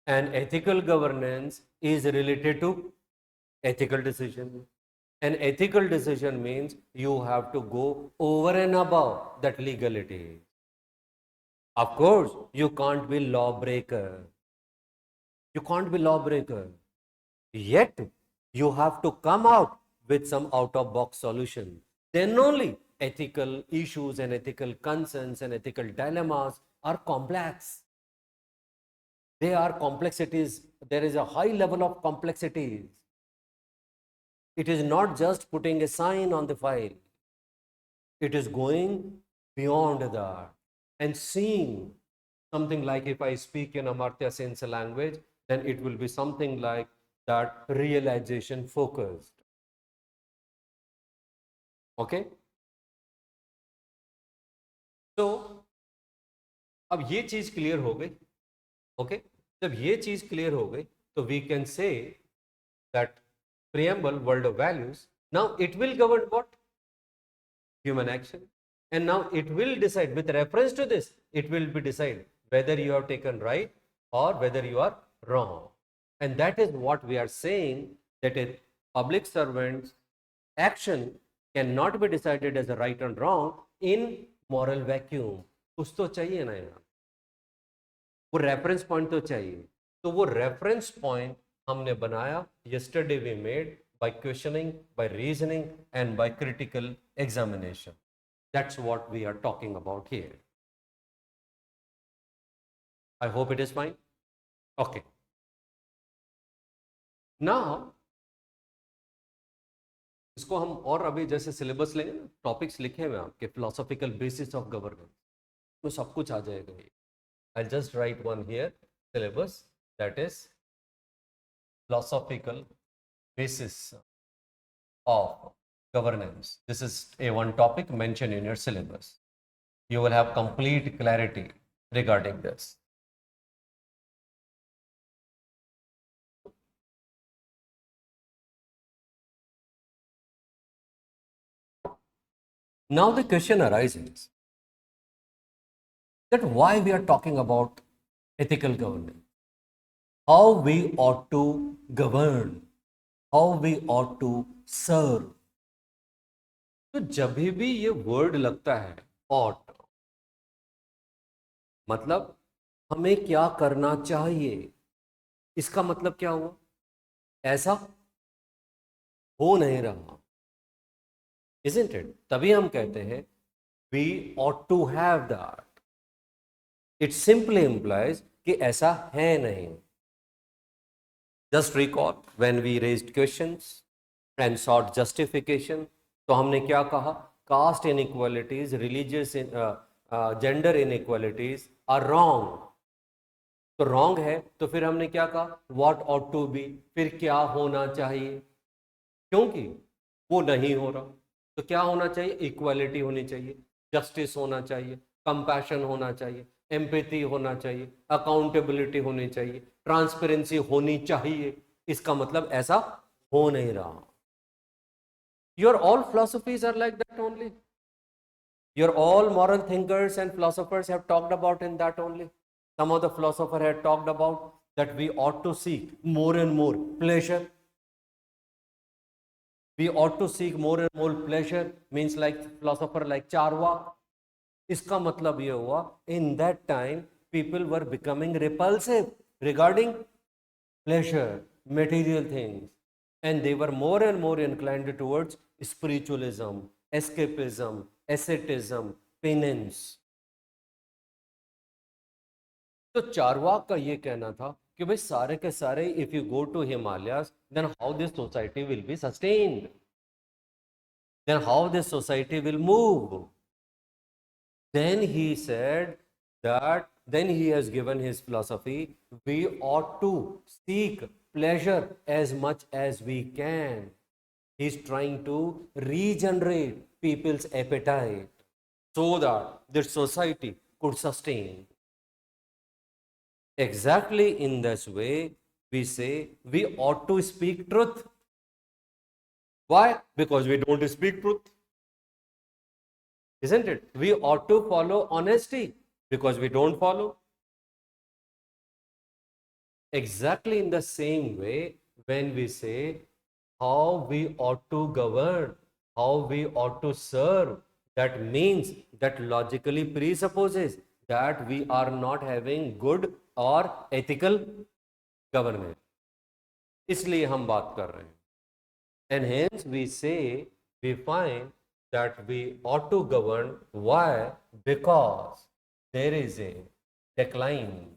and ethical governance is related to ethical decision. An ethical decision means you have to go over and above that legality. Of course, you can't be lawbreaker. You can't be lawbreaker. Yet, you have to come out with some out-of-box solution. Then only ethical issues and ethical concerns and ethical dilemmas are complex. They are complexities. There is a high level of complexities. It is not just putting a sign on the file. It is going beyond that and seeing something like, if I speak in Amartya Sen's language, then it will be something like that realization focused. Okay? तो अब ये चीज clear हो गई. Okay, जब ये चीज clear हो गई तो we can say that preamble world of values, now it will govern what? Human action. And now it will decide, with reference to this, it will be decide whether you have taken right or whether you are wrong. And that is what we are saying, that a public servant's action cannot be decided as a right and wrong in moral vacuum. कुछ तो चाहिए ना यार, वो reference point तो चाहिए. तो वो रेफरेंस पॉइंट हमने बनाया, yesterday we made by questioning, by reasoning and by critical examination. That's what we are talking about here. I hope it is fine. Okay. Now इसको हम और अभी जैसे सिलेबस लेंगे ना, टॉपिक्स लिखे हुए आपके, फिलोसॉफिकल बेसिस ऑफ गवर्नेंस, तो सब कुछ आ जाएगा ये. I'll just write one here, syllabus, that is philosophical basis of governance. This is a one topic mentioned in your syllabus. You will have complete clarity regarding this. Now the question arises that why we are talking about ethical governance, how we ought to govern, how we ought to serve. तो जब भी ये word लगता है ought, मतलब हमें क्या करना चाहिए, इसका मतलब क्या हुआ? ऐसा हो नहीं रहा, isn't it? तभी हम कहते हैं we ought to have that. It simply implies कि ऐसा है नहीं. Just recall when we raised questions and sought justification, तो हमने क्या कहा? Caste inequalities, religious gender inequalities are wrong. तो wrong है, तो फिर हमने क्या कहा? What ought to be, फिर क्या होना चाहिए? क्योंकि वो नहीं हो रहा, तो क्या होना चाहिए? इक्वालिटी होनी चाहिए, जस्टिस होना चाहिए, कंपैशन होना चाहिए, एम्पैथी होना चाहिए, अकाउंटेबिलिटी होनी चाहिए, ट्रांसपेरेंसी होनी चाहिए. इसका मतलब ऐसा हो नहीं रहा. Your all philosophies are like that only. Your all moral thinkers and philosophers have talked about in that only. Some of the philosophers had talked about that we ought to seek more and more pleasure. We ought to seek more and more pleasure, means like philosopher like Charvak. इसका मतलब ये हुआ, in that time people were becoming repulsive regarding pleasure, material things, and they were more and more inclined towards spiritualism, escapism, asceticism, penance. तो चारवाक का ये कहना था कि भाई सारे के सारे, if you go to Himalayas, then how this society will be sustained, then how this society will move. Then he said that, then he has given his philosophy, we ought to seek pleasure as much as we can. He's trying to regenerate people's appetite so that the society could sustain. Exactly in this way, we say we ought to speak truth. Why? Because we don't speak truth. Isn't it? We ought to follow honesty because we don't follow. Exactly in the same way, when we say how we ought to govern, how we ought to serve, that means, that logically presupposes that we are not having good or ethical governance. इसलिए हम बात कर रहे हैं. And hence we say, we find that we ought to govern. Why? Because there is a decline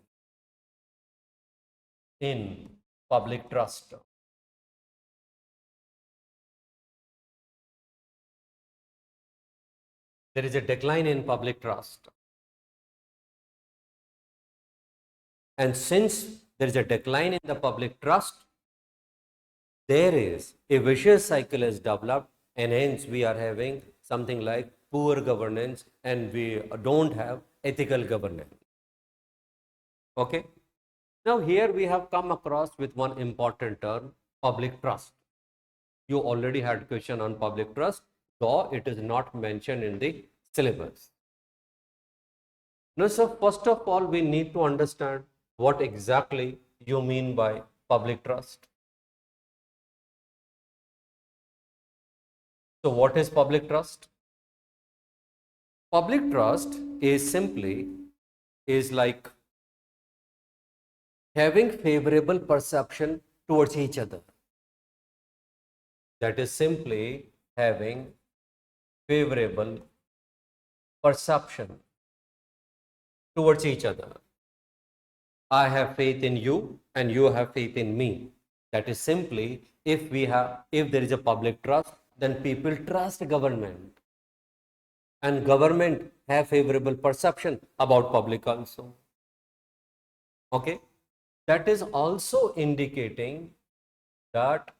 in public trust. There is a decline in public trust. And since there is a decline in the public trust, there is a vicious cycle is developed, and hence we are having something like poor governance, and we don't have ethical governance. Okay. Now here we have come across with one important term, public trust. You already had question on public trust, though it is not mentioned in the syllabus. Now, so first of all, we need to understand what exactly you mean by public trust. So what is public trust? Public trust is simply like having favorable perception towards each other. That is simply having favorable perception towards each other. I have faith in you and you have faith in me. That is simply, if there is a public trust, then people trust government, and government have favorable perception about public also. Okay, that is also indicating that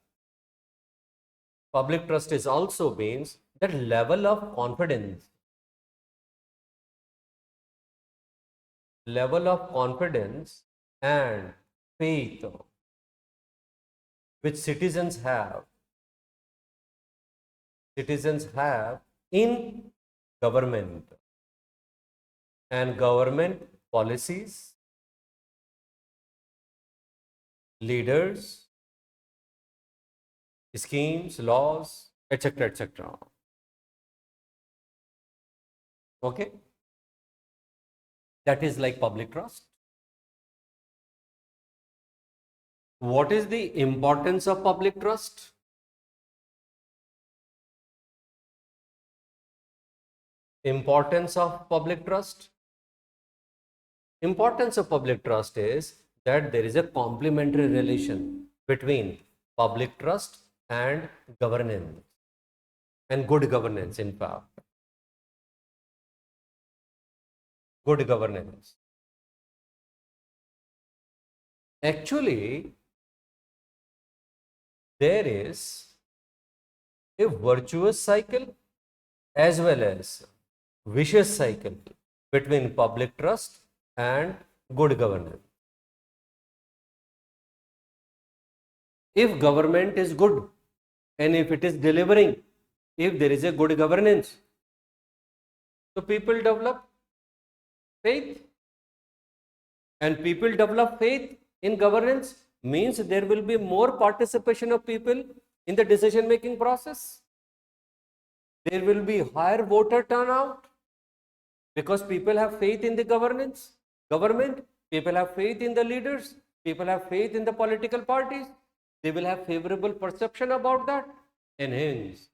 public trust is also means that level of confidence and faith which citizens have in government and government policies, leaders, schemes, laws, etc., etc. Okay, that is like public trust. What is the importance of public trust? Importance of public trust? Importance of public trust is that there is a complementary relation between public trust and governance, and good governance, in fact. Good governance. Actually, there is a virtuous cycle as well as vicious cycle between public trust and good governance. If government is good and if it is delivering, if there is a good governance, so people develop faith, and people develop faith in governance means there will be more participation of people in the decision making process. There will be higher voter turnout because people have faith in the government, people have faith in the leaders, people have faith in the political parties. They will have favorable perception about that, and hence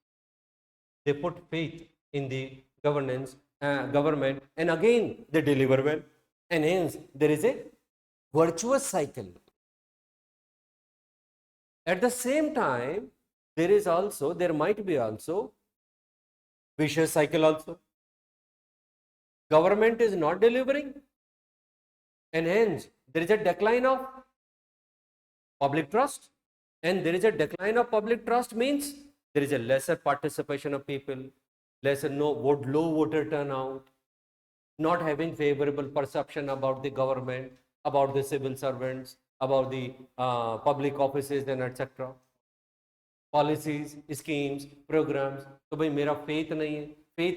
they put faith in the government, and again they deliver well, and hence there is a virtuous cycle. At the same time, there might be also vicious cycle also. Government is not delivering, and hence there is a decline of public trust. And there is a decline of public trust means there is a lesser participation of people, low voter turnout, not having favorable perception about the government, about the civil servants, about the public offices and etc. Policies, schemes, programs. तो भाई मेरा faith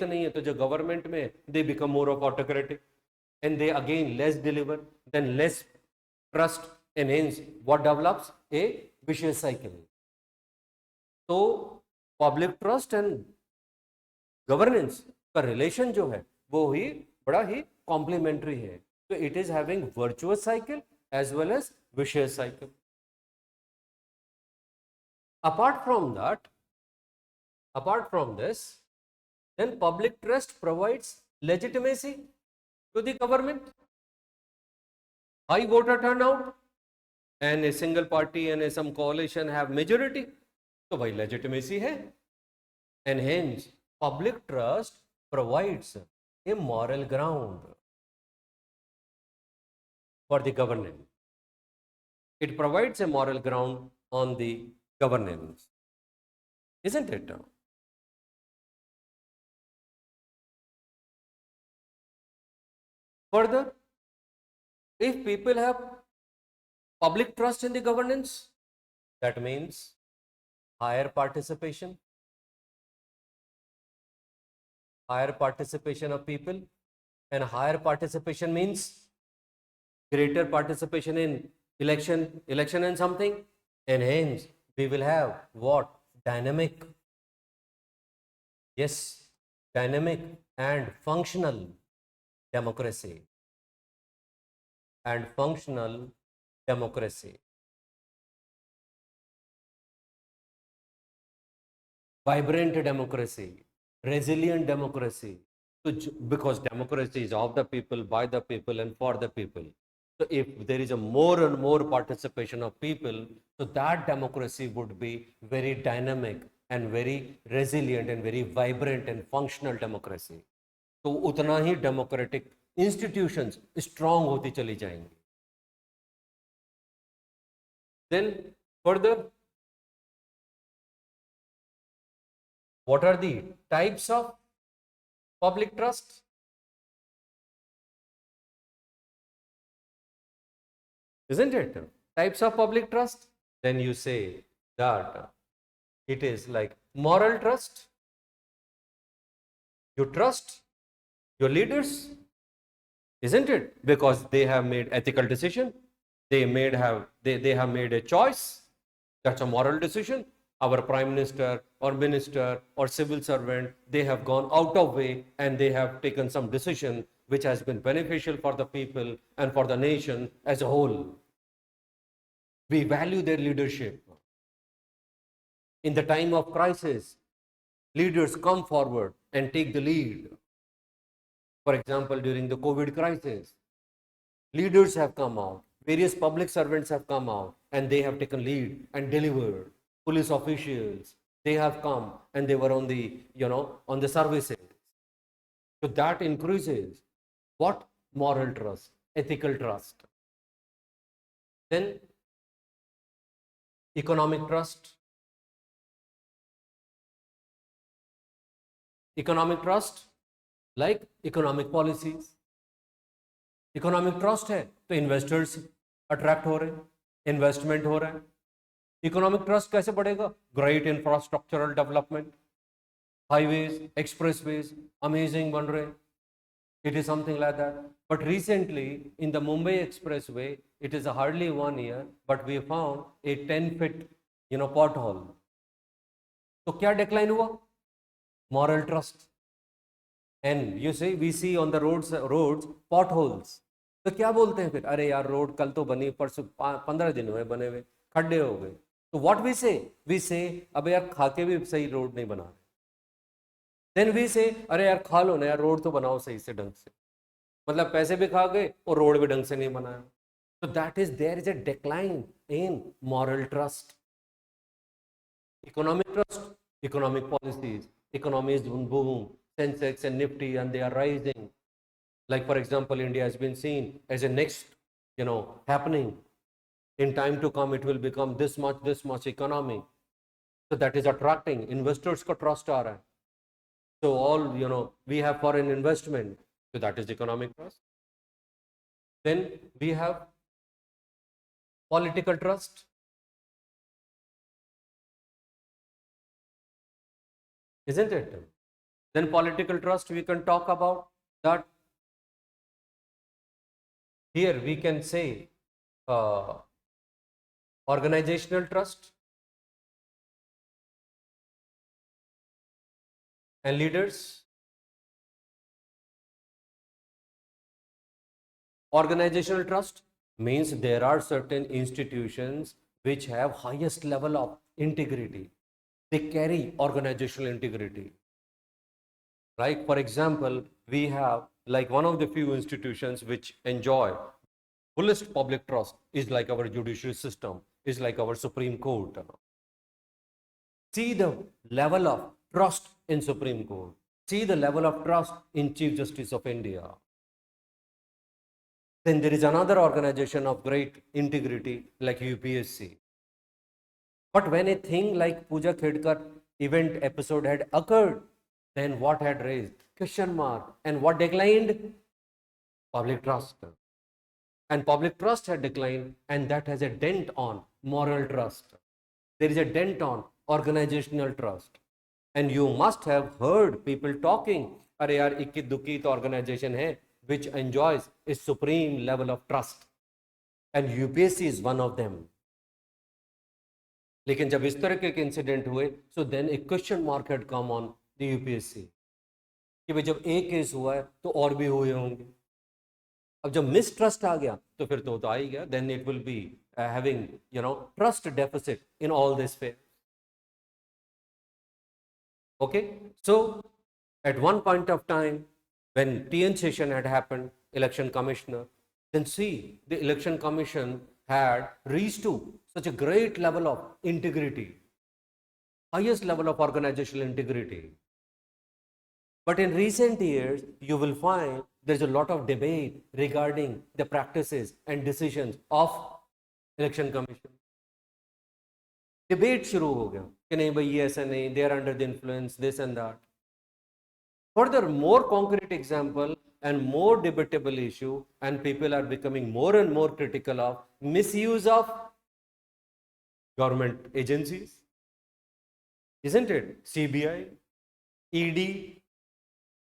नहीं है तो जो government में they become more of autocratic and they again less deliver, then less trust, and hence what develops? A vicious cycle. तो public trust and governance का relation जो है वो ही बड़ा ही complementary है. So it is having virtuous cycle as well as vicious cycle. Apart from this, then public trust provides legitimacy to the government. High voter turnout and a single party and some coalition have majority, so by legitimacy hai. And hence public trust provides a moral ground for the government. It provides a moral ground on the governance, isn't it? Further, if people have public trust in the governance, that means higher participation of people, and higher participation means greater participation in election and something, and hence we will have what? Dynamic and functional democracy. Vibrant democracy, resilient democracy. So, because democracy is of the people, by the people, and for the people. So if there is a more and more participation of people, so that democracy would be very dynamic and very resilient and very vibrant and functional democracy. तो उतना ही democratic institutions strong होती चली जाएंगी. Then further, what are the types of public trust? Isn't it? Types of public trust. Then you say that it is like moral trust. You trust your leaders, isn't it? Because they have made ethical decision. They have made a choice. That's a moral decision. Our prime minister or minister or civil servant, they have gone out of way and they have taken some decision which has been beneficial for the people and for the nation as a whole. We value their leadership. In the time of crisis, leaders come forward and take the lead. For example, during the COVID crisis, leaders have come out, various public servants have come out, and they have taken lead and delivered. Police officials, they have come and they were on the, on the services. So that increases what? Moral trust, ethical trust. Then economic trust. Economic trust, like economic policies. Economic trust है तो investors attract हो रहे हैं, investment हो रहा है. Economic trust कैसे बढ़ेगा? Great infrastructural development, highways, expressways amazing बन रहे हैं. It is something like that. But recently in the Mumbai expressway, it is hardly 1 year, but we found a 10-foot, pothole. तो क्या डिक्लाइन हुआ? Moral trust. And you see, we see on the roads potholes. तो क्या बोलते हैं फिर? अरे यार रोड कल तो बनी, परसों 15 दिन हुए बने हुए, खड्डे हो गए. तो what we say, अब यार खा के भी सही रोड नहीं बना रहे. Then we say, अरे यार खा लो ना यार, रोड तो बनाओ सही से ढंग से. मतलब पैसे भी खा गए और रोड भी ढंग से नहीं बनाया. So that is, there is a decline in moral trust. Economic trust, economic policies, economy is boom, Sensex and Nifty, and they are rising. Like for example, India has been seen as a next, happening. In time to come, it will become this much economy. So that is attracting investors को trust आ रहा है. So all, we have foreign investment. So that is economic trust. Then we have political trust. Isn't it? Then political trust, we can talk about that. Here we can say organizational trust and leaders. Organizational trust means there are certain institutions which have highest level of integrity. They carry organizational integrity. Like for example, we have like one of the few institutions which enjoy fullest public trust is like our judicial system, is like our Supreme Court. See the level of trust in Supreme Court. See the level of trust in Chief Justice of India. Then there is another organization of great integrity like UPSC. But when a thing like Pooja Khedkar event episode had occurred, then what had raised? Question mark. And what declined? Public trust. And public trust had declined, and that has a dent on moral trust. There is a dent on organizational trust. And you must have heard people talking, अरे यार इक्की दुक्की तो organization है which enjoys a supreme level of trust. And UPSC is one of them. लेकिन जब इस तरह के इंसिडेंट हुए, so then a question mark had come on the UPSC कि भाई जब एक केस हुआ है तो और भी हुए होंगे. अब जब मिसट्रस्ट आ गया तो फिर तो आ ही गया. Then it will be having trust deficit in all this phase. Okay, so at one point of time when TN session had happened, election commissioner, then see the election commission had reached to such a great level of integrity, highest level of organizational integrity. But in recent years, you will find there's a lot of debate regarding the practices and decisions of election commission. Debate शुरू हो गया कि नहीं भाई ये ऐसा नहीं, they are under the influence, this and that. Further, more concrete example and more debatable issue, and people are becoming more and more critical of misuse of government agencies, isn't it? CBI, ED.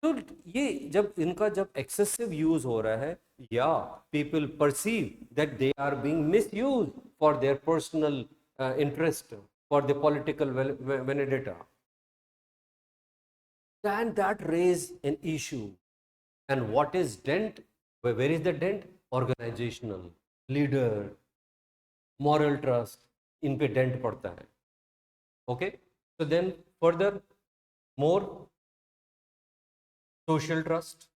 तो ये जब इनका जब excessive use हो रहा है, yeah, people perceive that they are being misused for their personal interest, for the political vendetta. And that raise an issue. And what is dent? Where is the dent? Organizational, leader, moral trust, इन पे dent पड़ता है. Okay, so then further, more social trust,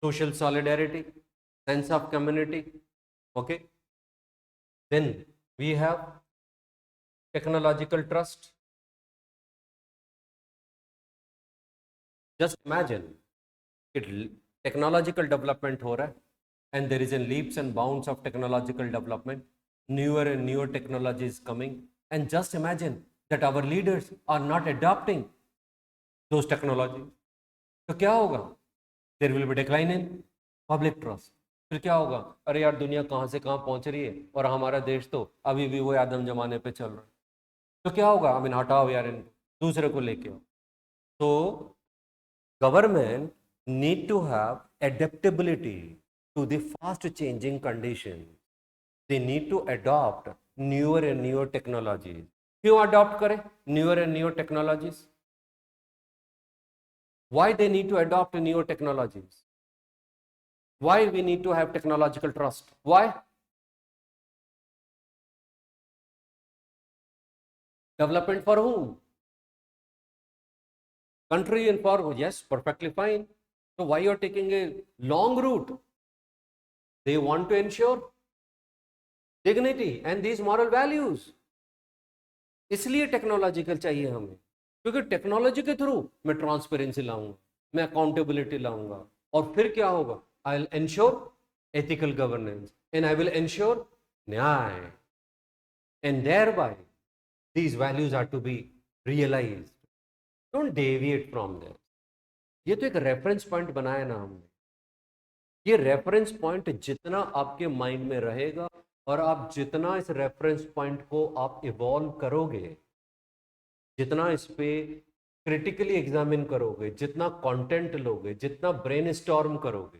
social solidarity, sense of community. Okay, then we have technological trust. Just imagine it, technological development हो रहा है, and there is a leaps and bounds of technological development, newer and newer technologies coming, and just imagine that our leaders are not adopting those technologies. तो क्या होगा? There will be decline in public trust. फिर क्या होगा? अरे यार दुनिया कहाँ से कहाँ पहुँच रही है और हमारा देश तो अभी भी वो आदम जमाने पे चल रहा है. तो क्या होगा? I mean, हटाओ यार इन दूसरे को लेके आओ. तो government need to have adaptability to the fast changing conditions. They need to adopt newer and newer technologies. क्यों adopt करें newer and newer technologies? Why they need to adopt newer technologies? Why we need to have technological trust? Why? Development for whom? Country and for whom? Yes, perfectly fine. So why you're taking a long route? They want to ensure dignity and these moral values. इसलिए technological चाहिए हमें, क्योंकि technology के through मैं transparency लाऊंगा, मैं accountability लाऊंगा, और फिर क्या होगा? I will ensure ethical governance and I will ensure nyaya, and thereby these values are to be realized. Don't deviate from them. ये तो एक रेफरेंस पॉइंट बनाया ना हमने, ये रेफरेंस पॉइंट जितना आपके माइंड में रहेगा और आप जितना इस रेफरेंस पॉइंट को आप इवॉल्व करोगे, जितना इस पे क्रिटिकली एग्जामिन करोगे, जितना कंटेंट लोगे, जितना ब्रेनस्टॉर्म करोगे,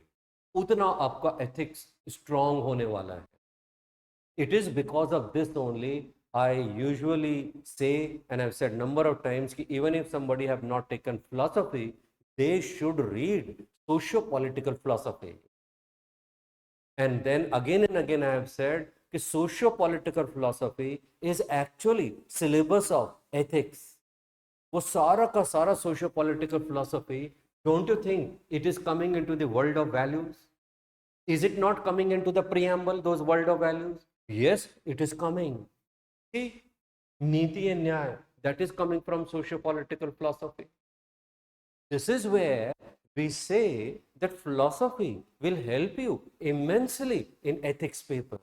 उतना आपका एथिक्स स्ट्रांग होने वाला है. It is because of this only I usually say, and I've said number of times, कि even if somebody have not taken philosophy, they should read socio-political philosophy. And then again and again I have said कि socio-political philosophy is actually syllabus of ethics. वो सारा का सारा socio-political philosophy, don't you think it is coming into the world of values? Is it not coming into the preamble, those world of values? Yes, it is coming. See, Niti and Nyaya, that is coming from socio-political philosophy. This is where we say that philosophy will help you immensely in ethics paper.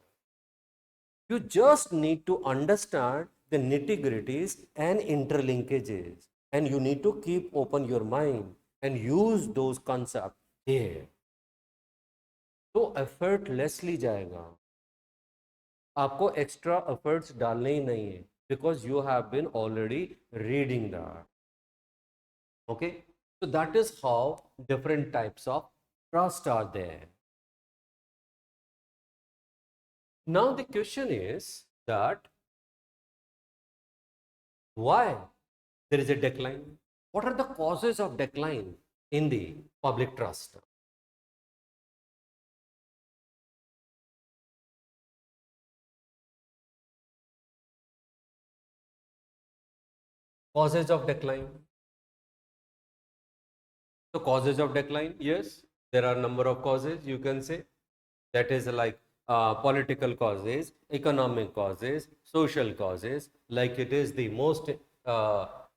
You just need to understand the nitty-gritties and interlinkages, and you need to keep open your mind and use those concepts here. तो effortlessly जाएगा, आपको extra efforts डालने ही नहीं है, because you have been already reading that. Okay, so that is how different types of trust are there. Now the question is that why there is a decline? What are the causes of decline in the public trust? Causes of decline. So causes of decline, yes, there are a number of causes you can say. That is like political causes, economic causes, social causes. Like it is the most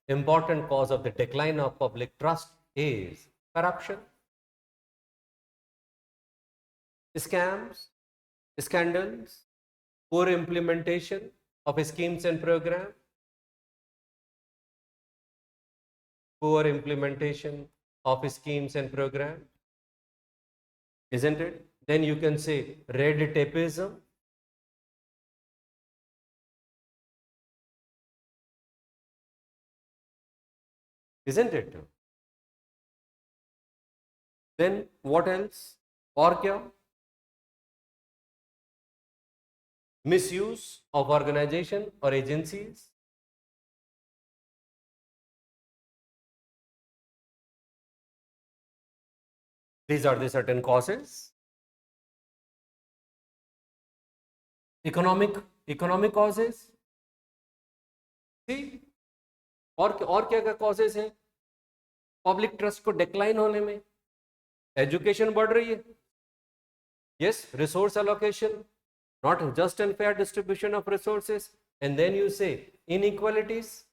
important cause of the decline of public trust is corruption, scams, scandals, poor implementation of schemes and programs, poor implementation of schemes and programs, isn't it? Then you can say red tapeism, isn't it? Then what else? और क्या? Misuse of organization or agencies. These are the certain causes. Economic causes. See, और क्या क्या causes हैं public trust को decline होने में? Education बढ़ रही है, yes, resource allocation, not just and fair distribution of resources, and then you say inequalities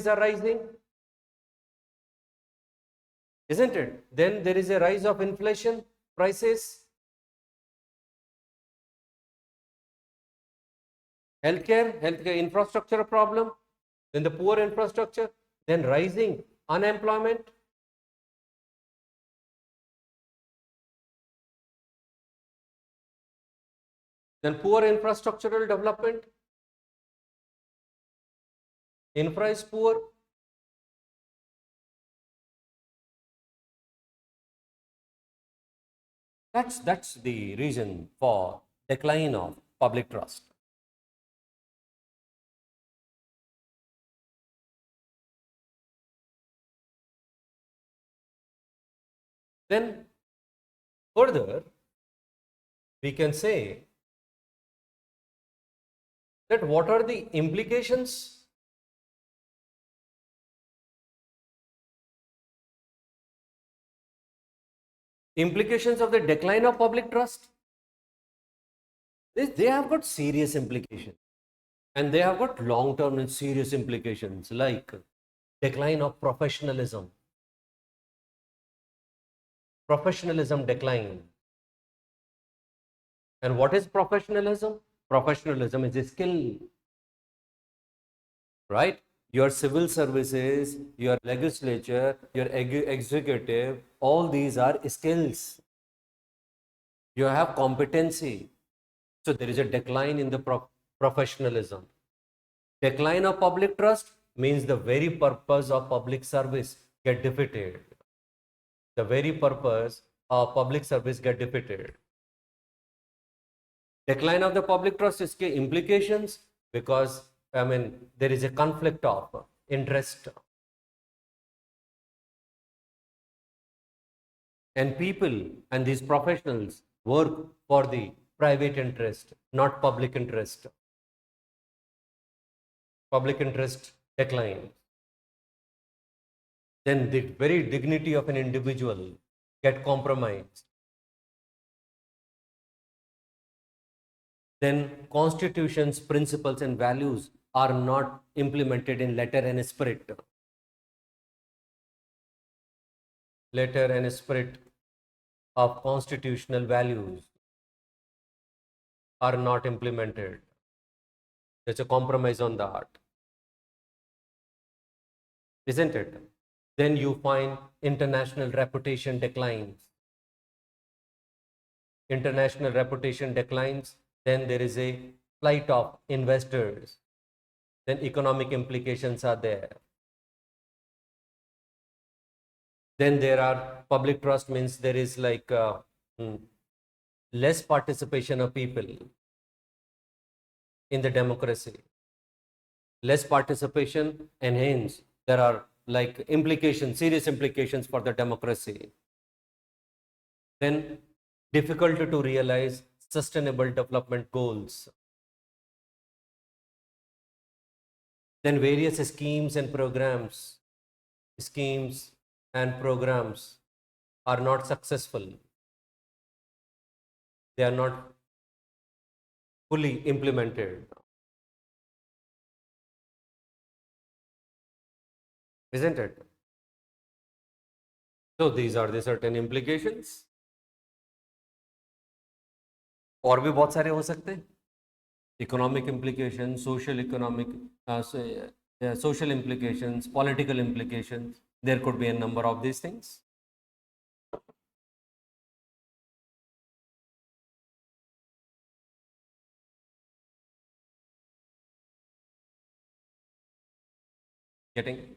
are rising, isn't it? Then there is a rise of inflation, prices, healthcare infrastructure problem, then the poor infrastructure, then rising unemployment. Then poor infrastructural development, infra is poor. That's the reason for decline of public trust. Then further, we can say that what are the implications Implications of the decline of public trust. They have got serious implications, and they have got long-term and serious implications, like decline of professionalism. Professionalism decline. And what is professionalism? Professionalism is a skill, right? Your civil services, your legislature, your executive, all these are skills. You have competency. So there is a decline in the professionalism. Decline of public trust means the very purpose of public service get defeated. The very purpose of public service get defeated. Decline of the public trust is के implications, because there is a conflict of interest, and people and these professionals work for the private interest, not public interest. Public interest decline. Then the very dignity of an individual get compromised. Then constitutions, principles and values are not implemented in letter and spirit. Letter and spirit of constitutional values are not implemented. There's a compromise on that, isn't it? Then you find international reputation declines. International reputation declines. Then there is a flight of investors. Then economic implications are there. Then there are public trust means there is like less participation of people in the democracy. Less participation, and hence there are like implications, serious implications for the democracy. Then difficulty to realize sustainable development goals. Then various schemes and programs are not successful. They are not fully implemented. Isn't it? So these are the certain implications. और भी बहुत सारे हो सकते हैं. Economic implications, social implications, political implications. There could be a number of these things. Getting?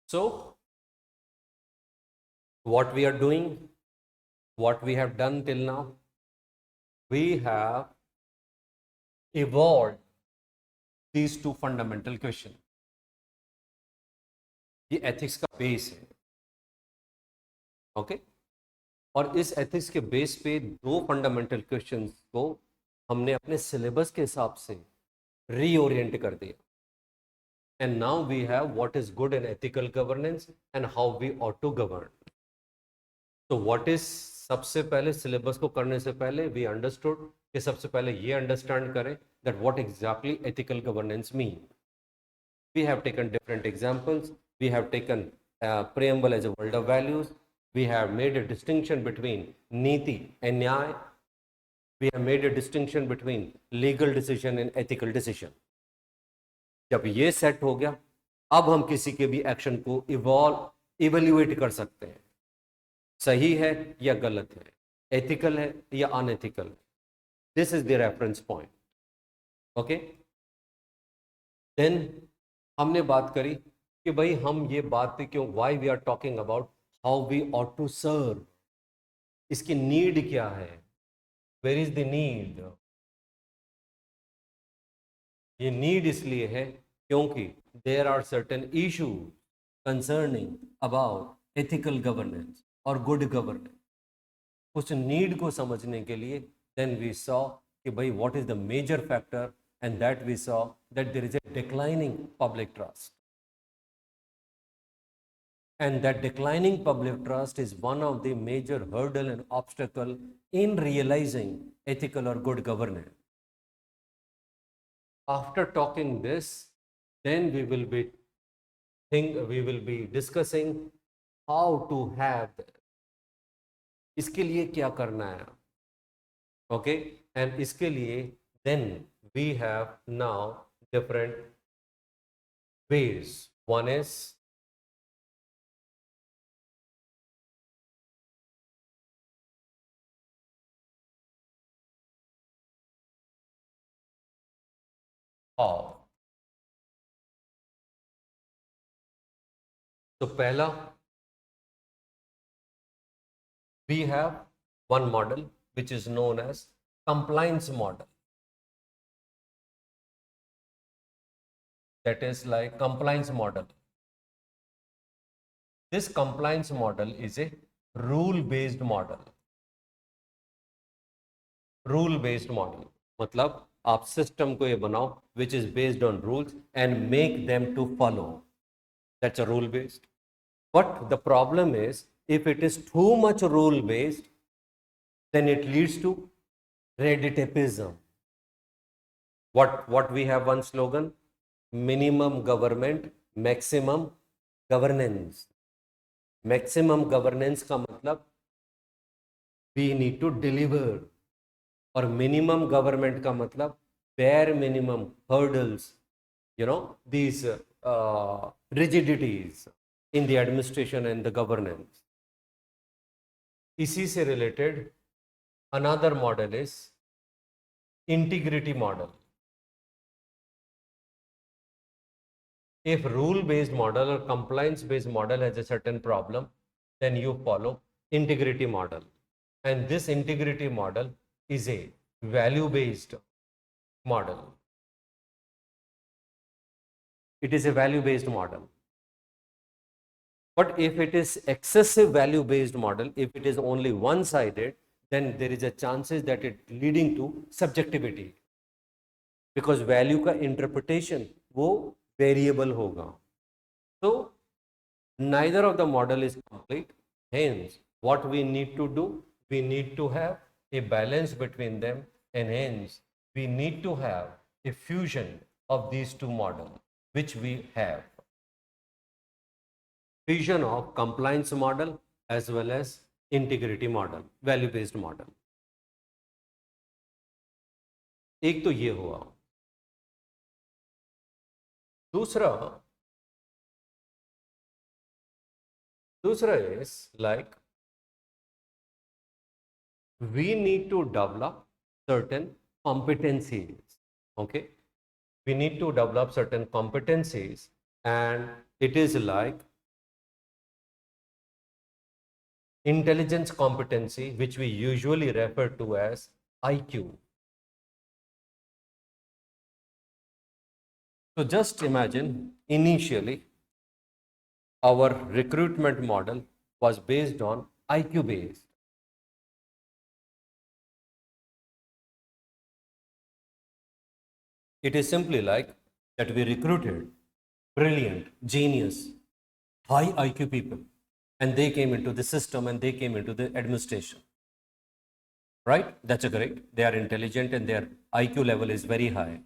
So what we are doing, what we have done till now, we have evolved these two fundamental questions. ये ethics का base है, okay? और इस ethics के base पे दो fundamental questions को हमने अपने सिलेबस के हिसाब से रीओरिएंट कर दिया. And now we have what is good and ethical governance and how we ought to govern. So what is, सबसे पहले सिलेबस को करने से पहले we understood कि सबसे पहले ये अंडरस्टैंड करें that what exactly ethical governance mean. We have taken different examples. We have taken preamble as a world of values. We have made a distinction between niti and nyay. We have made a distinction between legal decision and ethical decision. जब ये set हो गया, अब हम किसी के भी action को इवैल्यूएट कर सकते हैं, सही है या गलत है, एथिकल है या unethical. This is the reference point. Okay. Then हमने बात करी कि भाई हम ये बात पे क्यों, why we are talking about how we ought to serve. इसकी नीड क्या है, वेयर इज द नीड. ये नीड इसलिए है क्योंकि there are certain issue concerning about ethical governance और गुड गवर्नेंस. उस नीड को समझने के लिए देन वी सॉ कि भाई what is the major factor, and that we saw that there is a declining public trust. And that declining public trust is one of the major hurdle and obstacle in realizing ethical or good governance. After talking this, then we will be discussing how to have इसके लिए क्या करना है, okay? And इसके लिए then we have now different ways. One is how. So पहला, we have one model which is known as compliance model. That is like compliance model. This compliance model is a rule-based model. Rule-based model मतलब आप system को ये बनाओ which is based on rules and make them to follow. That's a rule-based. But the problem is, if it is too much rule-based, then it leads to red tapeism. What we have one slogan, minimum government, maximum governance. Maximum governance का मतलब we need to deliver, और minimum government का मतलब bare minimum hurdles, these rigidities in the administration and the governance. इसी से related another model is integrity model. If rule-based model or compliance-based model has a certain problem, then you follow integrity model. And this integrity model is a value-based model. It is a value-based model. But if it is excessive value-based model, if it is only one-sided, then there is a chances that it leading to subjectivity. Because value का interpretation वो variable होगा. So neither of the model is complete. Hence, what we need to do, we need to have a balance between them, and hence we need to have a fusion of these two models, which we have. Fusion of compliance model as well as integrity model, value-based model. एक तो ये हुआ. दूसरा is like we need to develop certain competencies. Okay, we need to develop certain competencies, and it is like intelligence competency, which we usually refer to as IQ. So just imagine, initially our recruitment model was based on IQ based. It is simply like that we recruited brilliant, genius, high IQ people, and they came into the system and they came into the administration. Right? That's correct. They are intelligent and their IQ level is very high.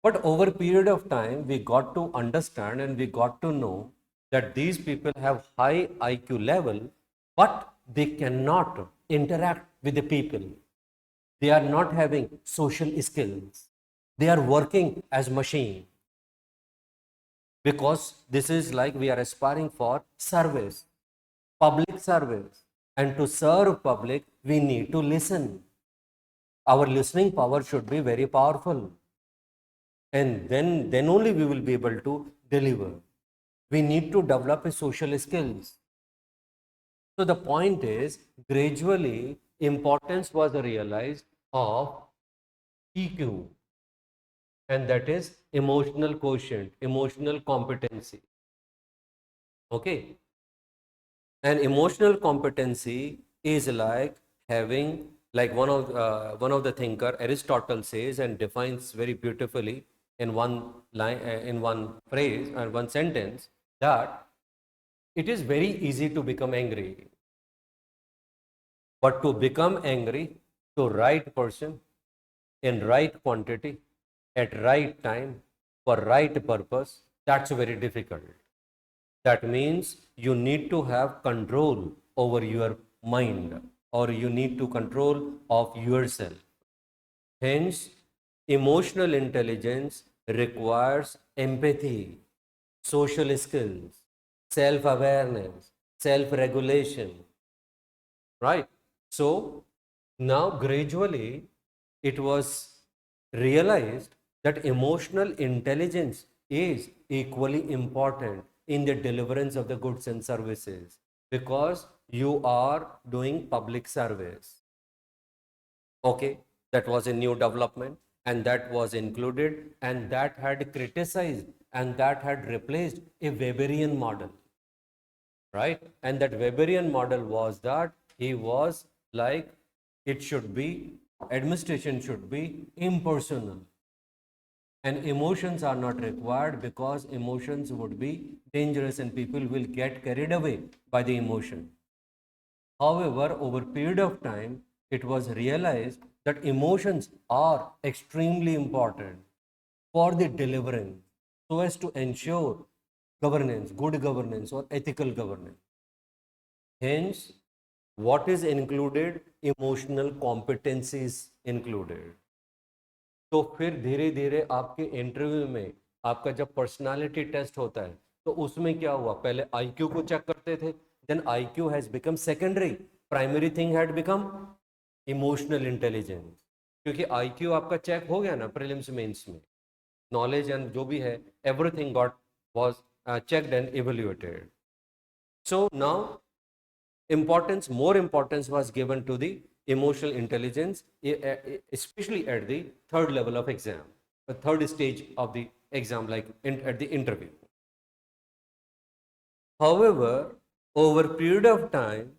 But over a period of time, we got to understand and we got to know that these people have high IQ level, but they cannot interact with the people. They are not having social skills. They are working as machine. Because this is like we are aspiring for service, public service. And to serve public, we need to listen. Our listening power should be very powerful. And then only we will be able to deliver. We need to develop a social skills. So the point is, gradually importance was realized of EQ, and that is emotional quotient, emotional competency. Okay, and emotional competency is like having, like one of the thinker Aristotle says and defines very beautifully in one line, in one phrase or one sentence, that It is very easy to become angry, but to become angry to right person in right quantity at right time for right purpose, that's very difficult. That means you need to have control over your mind, or you need to control of yourself. Hence, emotional intelligence requires empathy, social skills, self awareness, self regulation, right? So, now gradually it was realized that emotional intelligence is equally important in the deliverance of the goods and services, because you are doing public service. Okay, that was a new development, and that was included, and that had criticized, and that had replaced a Weberian model, right? And that Weberian model was that he was like, it should be, administration should be impersonal, and emotions are not required, because emotions would be dangerous and people will get carried away by the emotion. However, over a period of time, it was realized that emotions are extremely important for the deliverance, so as to ensure governance, good governance or ethical governance. Hence, what is included? Emotional competencies included. तो फिर धीरे धीरे आपके interview में आपका जब personality test होता है, तो उसमें क्या हुआ? पहले आईक्यू को चेक करते थे, then IQ has become secondary, primary thing had become emotional intelligence, क्योंकि आईक्यू आपका चेक हो गया ना प्रीलिम्स मेंस में, नॉलेज एंड जो भी है, everything got was checked and evaluated. So now more importance was given to the emotional intelligence, especially at the third level of exam, the third stage of the exam, like at the interview. However, over a period of time,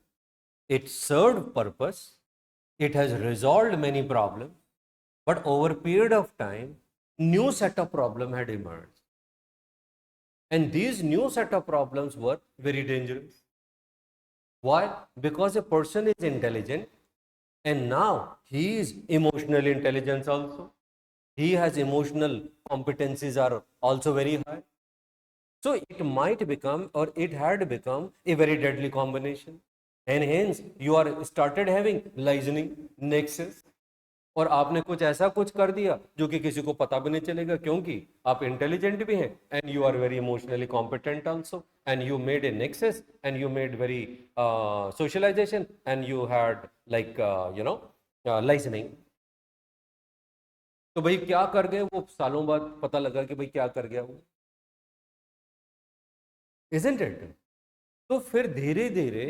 it served purpose, it has resolved many problems, but over a period of time, new set of problem had emerged. And these new set of problems were very dangerous. Why? Because a person is intelligent, and now he is emotional intelligence also. He has emotional competencies are also very high. So it might become, or it had become, a very deadly combination. And hence you are started having listening nexus, और आपने कुछ ऐसा कुछ कर दिया जो कि किसी को पता भी नहीं चलेगा, क्योंकि आप इंटेलिजेंट भी हैं and you are very emotionally competent also, and you made a nexus, and you made very socialisation, and you had like liaisoning. तो भाई क्या कर गए वो? सालों बाद पता लगा कि भाई क्या कर गया वो, इजंट इट? तो फिर धीरे धीरे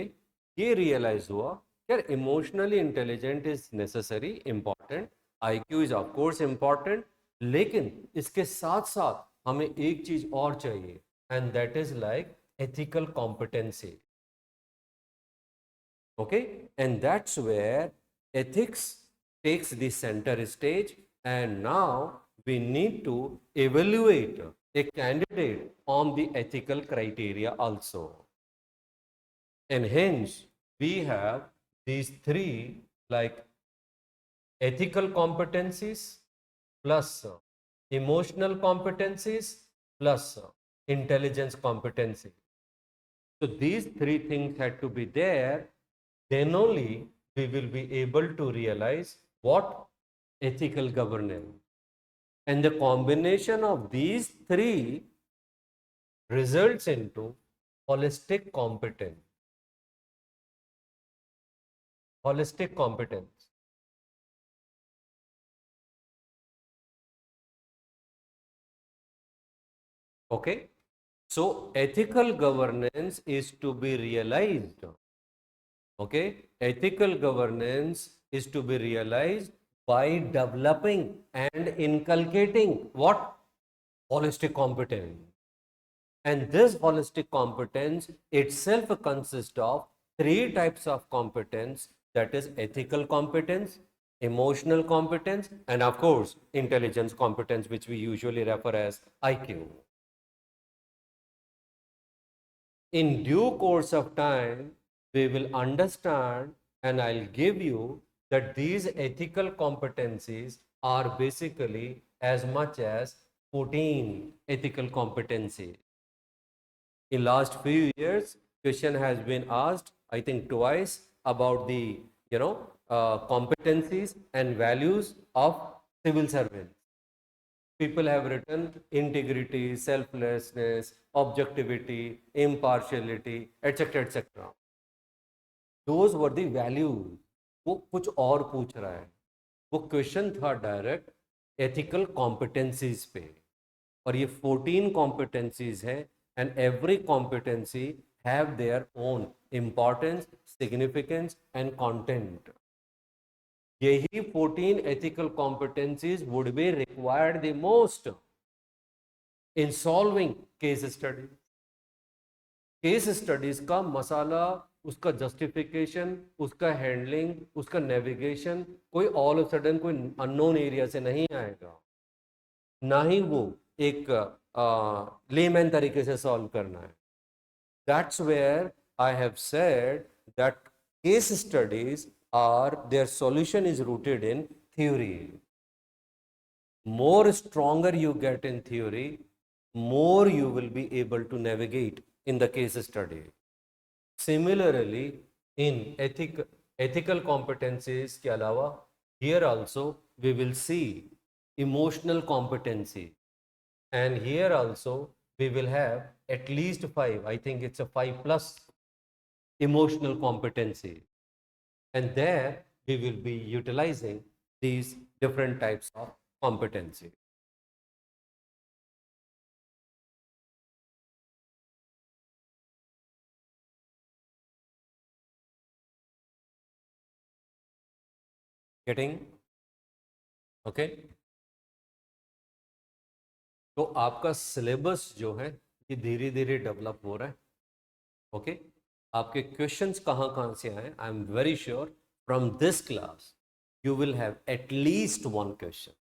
ये रियलाइज हुआ, यार emotionally intelligent is necessary, important, IQ is of course important, लेकिन इसके साथ साथ हमें एक चीज और चाहिए, and that is like ethical competency. Okay, and that's where ethics takes the center stage, and now we need to evaluate a candidate on the ethical criteria also. And hence we have these three, like ethical competencies plus emotional competencies plus intelligence competency. So these three things had to be there, then only we will be able to realize what ethical governance. And the combination of these three results into holistic competence. Holistic competence. Okay. So ethical governance is to be realized. Okay, ethical governance is to be realized by developing and inculcating what? Holistic competence. And this holistic competence itself consists of three types of competence, that is ethical competence, emotional competence, and of course intelligence competence, which we usually refer as IQ. In due course of time, we will understand and I'll give you that these ethical competencies are basically as much as 14 ethical competencies. In last few years, question has been asked, I think twice, about the competencies and values of civil servants. People have written integrity, selflessness, objectivity, impartiality, etc. etc. Those were the values. वो कुछ और पूछ रहा है. वो question था direct ethical competencies पे, और ये 14 कॉम्पिटेंसीज है, and every competency have their own importance, significance and content. यही 14 ethical competencies would be required the most in solving case studies. Case studies का मसाला, उसका जस्टिफिकेशन, उसका हैंडलिंग, उसका नेविगेशन कोई ऑल ऑफ सडन कोई अननोन एरिया से नहीं आएगा, ना ही वो एक लेमैन तरीके से सॉल्व करना है. That's where I have said that case studies are their solution is rooted in theory. More stronger you get in theory, more you will be able to navigate in the case study. Similarly, in ethical competencies के अलावा, here also we will see emotional competency, and here also we will have at least 5, I think it's a 5 plus emotional competency. And there we will be utilizing these different types of competency. Getting? Okay? तो आपका syllabus जो है ये धीरे धीरे develop हो रहा है. ओके? आपके क्वेश्चंस कहाँ कहाँ से आए? I am very sure from this class you will have at least 1 question.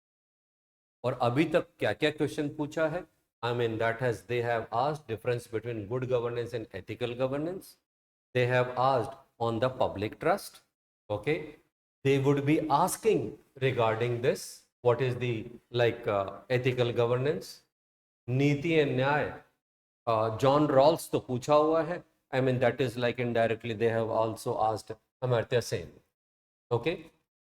और अभी तक क्या क्या क्वेश्चन पूछा है? I mean, that has, they have asked difference between good governance and ethical governance. They have asked on the public trust. Okay. They would be asking regarding this, what is the ethical governance. नीति and न्याय, John Rawls तो पूछा हुआ है. I mean, that is like indirectly they have also asked Amartya Sen. Okay.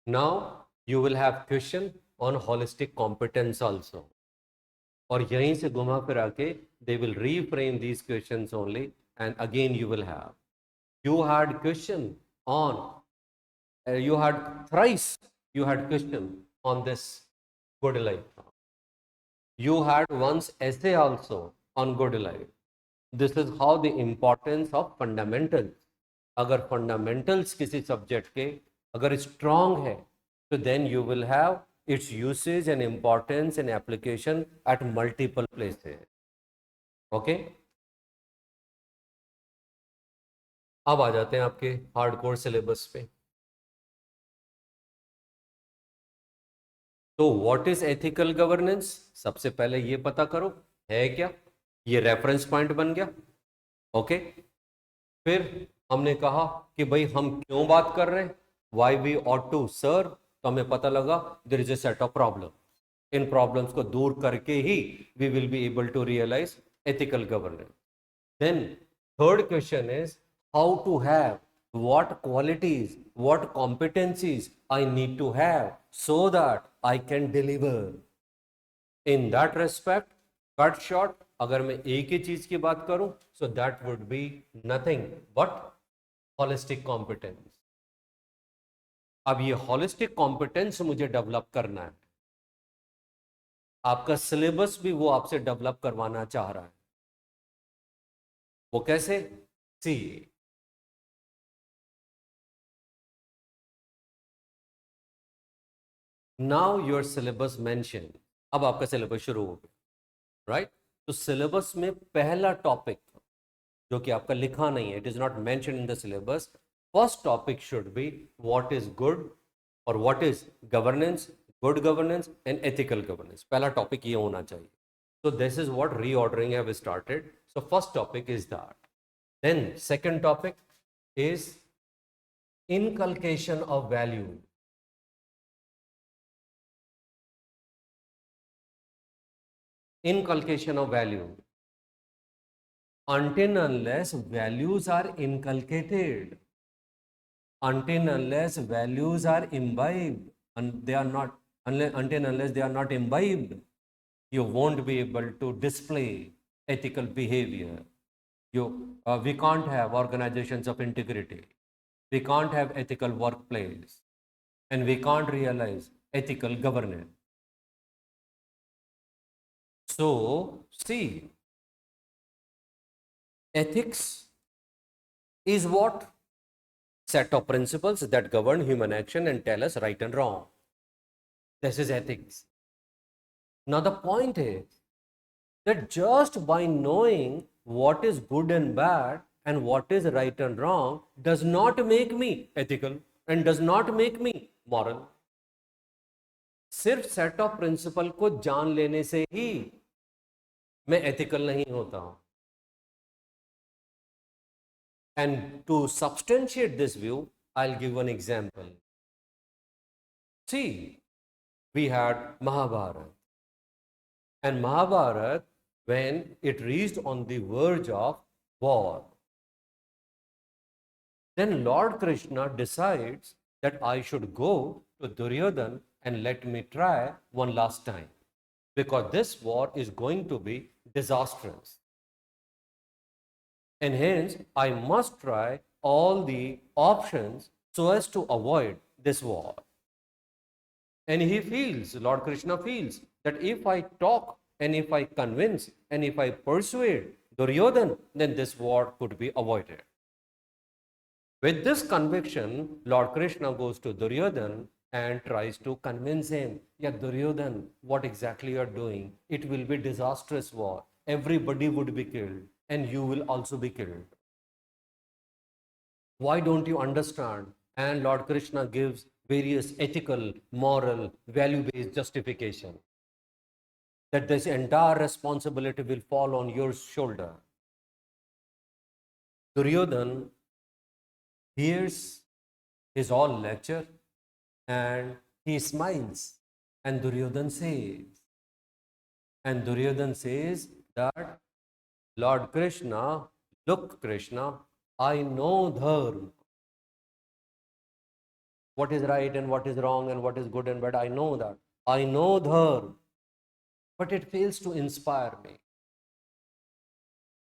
Now you will have question on holistic competence also. और यहीं से घुमा फिरा के they will reframe these questions only, and again you will have, you had question on you had thrice you had question on this good life. You had once essay also on good life. This is how the importance of fundamentals. अगर fundamentals किसी subject के अगर strong है, तो then you will have its usage and importance and application at multiple places. Okay? अब आ जाते हैं आपके हार्डकोर सिलेबस पे. तो व्हाट इज एथिकल गवर्नेंस? सबसे पहले ये पता करो है क्या. ये रेफरेंस पॉइंट बन गया. ओके. फिर हमने कहा कि भाई हम क्यों बात कर रहे हैं, why we ought to serve. तो हमें पता लगा there is a set of problem. इन प्रॉब्लम्स को दूर करके ही we will be able to realise ethical governance. Then third question is how to have, what qualities, what competencies I need to have so that I can deliver. In that respect, cut short, अगर मैं एक ही चीज की बात करूं, so that would be nothing but holistic competence. अब ये holistic competence मुझे डेवलप करना है. आपका सिलेबस भी वो आपसे डेवलप करवाना चाह रहा है. वो कैसे? सी, नाउ योर सिलेबस मेंशन. अब आपका सिलेबस शुरू हो गया, राइट? तो सिलेबस में पहला टॉपिक जो कि आपका लिखा नहीं है, it is not mention in the syllabus. First topic should be what is good और what is governance, good governance and ethical governance. पहला टॉपिक ये होना चाहिए. So this is what reordering have started. So first topic is that. Then second topic is inculcation of value. Inculcation of value. Until unless values are inculcated, until unless values are imbibed, and they are not, until unless they are not imbibed, you won't be able to display ethical behavior. We can't have organizations of integrity. We can't have ethical workplace, and we can't realize ethical governance. So, see, ethics is what? Set of principles that govern human action and tell us right and wrong. This is ethics. Now, the point is that just by knowing what is good and bad and what is right and wrong does not make me ethical and does not make me moral. सिर्फ set of principal को जान लेने से ही मैं ethical नहीं होता हूं. And to substantiate this view, I'll give one example. See, we had Mahabharata. And Mahabharata, when it reached on the verge of war, then Lord Krishna decides that I should go to Duryodhana and let me try one last time, because this war is going to be disastrous. And hence, I must try all the options so as to avoid this war. And he feels, Lord Krishna feels, that if I talk and if I convince and if I persuade Duryodhana, then this war could be avoided. With this conviction, Lord Krishna goes to Duryodhana and tries to convince him, yeah, Duryodhana, what exactly you are doing? It will be disastrous war. Everybody would be killed and you will also be killed. Why don't you understand? And Lord Krishna gives various ethical, moral, value-based justification that this entire responsibility will fall on your shoulder. Duryodhana hears his all lecture and he smiles, and Duryodhana says that, Lord Krishna, look Krishna, I know dharma. What is right and what is wrong and what is good and bad, I know that. I know dharma, but it fails to inspire me.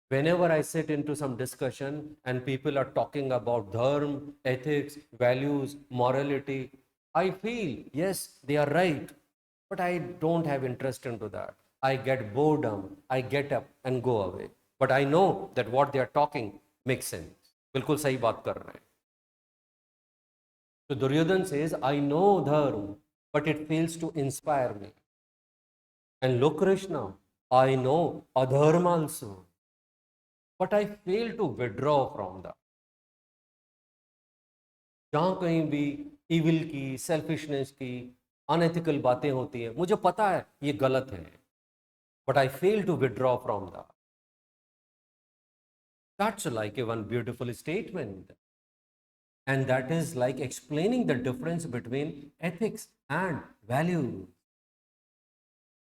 Whenever I sit into some discussion and people are talking about dharma, ethics, values, morality, I feel, yes, they are right, but I don't have interest into that. I get boredom, I get up and go away. But I know that what they are talking makes sense. बिल्कुल सही बात कर रहे हैं. So Duryodhana says, I know dharma, but it fails to inspire me. And look Krishna, I know adharma also, but I fail to withdraw from that. जहाँ कहीं भी evil की, selfishness की, unethical बातें होती हैं, मुझे पता है ये गलत है, but I fail to withdraw from that. That's like a one beautiful statement. And that is like explaining the difference between ethics and values.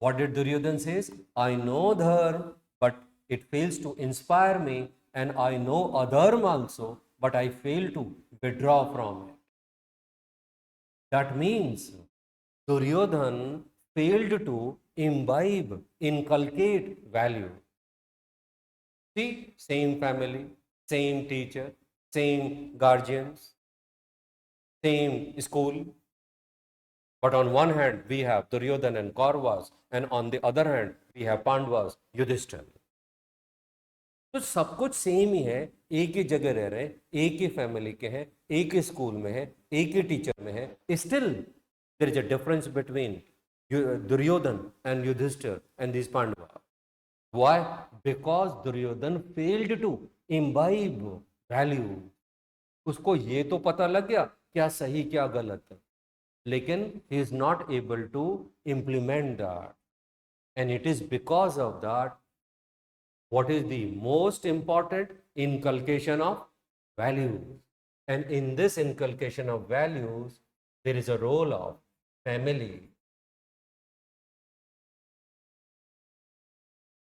What did Duryodhana says? I know dharma, but it fails to inspire me, and I know adharma also, but I fail to withdraw from it. That means Duryodhana failed to imbibe, inculcate value. See, same family, same teacher, same guardians, same school. But on one hand, we have Duryodhana and Kauravas, and on the other hand, we have Pandavas, Yudhishthira. तो सब कुछ same ही है, एक ही जगह रह रहे, एक ही family के हैं, एक ही स्कूल में है, एक ही टीचर में है. Still, there is a difference between Duryodhana and Yudhishthira and these Pandavas. Why? Because Duryodhana failed to imbibe value. उसको ये तो पता लग गया क्या सही क्या गलत है, लेकिन he is not able to implement that. And it is because of that, what is the most important inculcation of values. And in this inculcation of values, there is a role of family,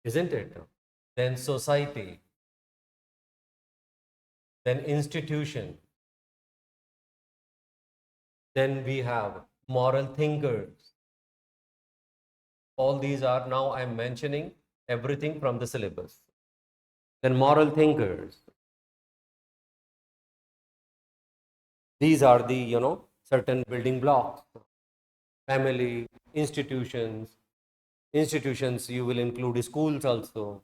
isn't it? Then society, then institution, then we have moral thinkers. All these are, now I'm mentioning everything from the syllabus. Then moral thinkers. These are the, certain building blocks. Family, institutions. Institutions, you will include schools also.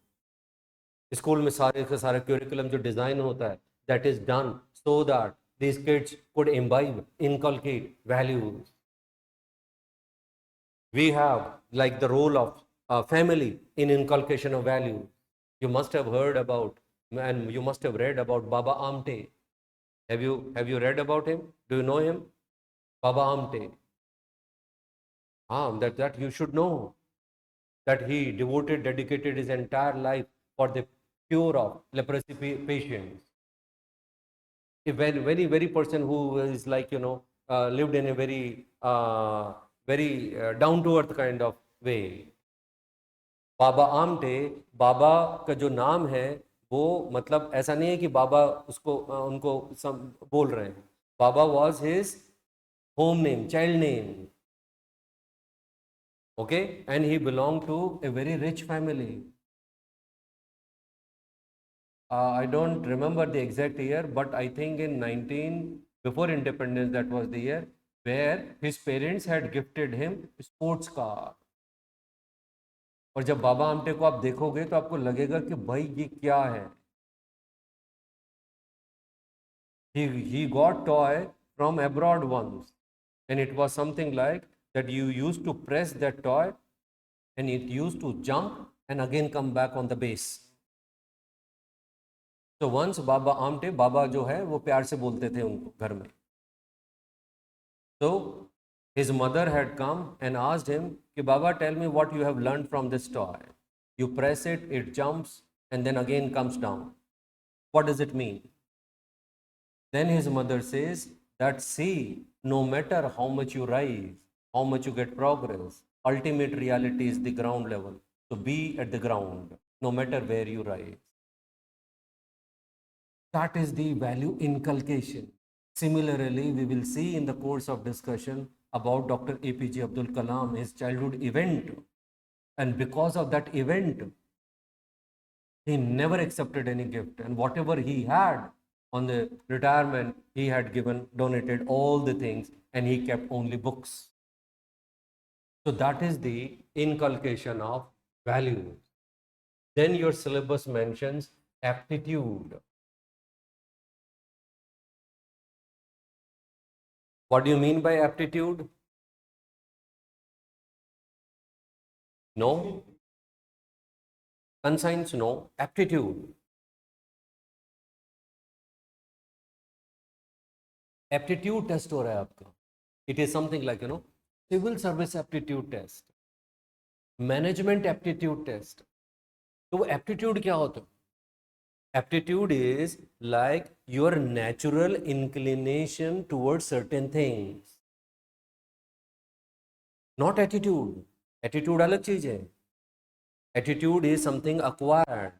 School में सारे के सारे curriculum जो design होता है, that is done so that these kids could imbibe, inculcate values. We have like the role of family in inculcation of values. You must have heard about, and you must have read about Baba Amte. Have you read about him? Do you know him? Baba Amte. That you should know. That he dedicated his entire life for the cure of leprosy patients. A very person who is like, lived in a very down to earth kind of way. Baba Amte, बाबा का जो नाम है वो मतलब ऐसा नहीं है कि बाबा उसको उनको बोल रहे हैं. बाबा was his home name, child name. Okay, and he belonged to a very rich family. I don't remember the exact year, but I think in before independence, that was the year where his parents had gifted him a sports car. और जब बाबा आमटे को आप देखोगे तो आपको लगेगा कि भाई ये क्या है. He got toy from abroad once, and it was something like that you used to press that toy and it used to jump and again come back on the base. So once Baba Amte, बाबा जो है वो प्यार से बोलते थे उनको घर में. So his mother had come and asked him कि Baba, tell me what you have learned from this toy. You press it, it jumps and then again comes down. What does it mean? Then his mother says that, see, no matter how much you rise, how much you get progress, ultimate reality is the ground level. So be at the ground, no matter where you rise. That is the value inculcation. Similarly, we will see in the course of discussion about Dr. APJ Abdul Kalam, his childhood event. And because of that event, he never accepted any gift. And whatever he had on the retirement, he had donated all the things, and he kept only books. So that is the inculcation of values. Then your syllabus mentions aptitude. What do you mean by aptitude? No? Conscience? No. Aptitude. Aptitude test हो रहा है आपका. It is something like, civil service aptitude test, management aptitude test. तो वो aptitude क्या होता है? Aptitude is like your natural inclination towards certain things. Not attitude. Attitude अलग चीज है. Attitude is something acquired.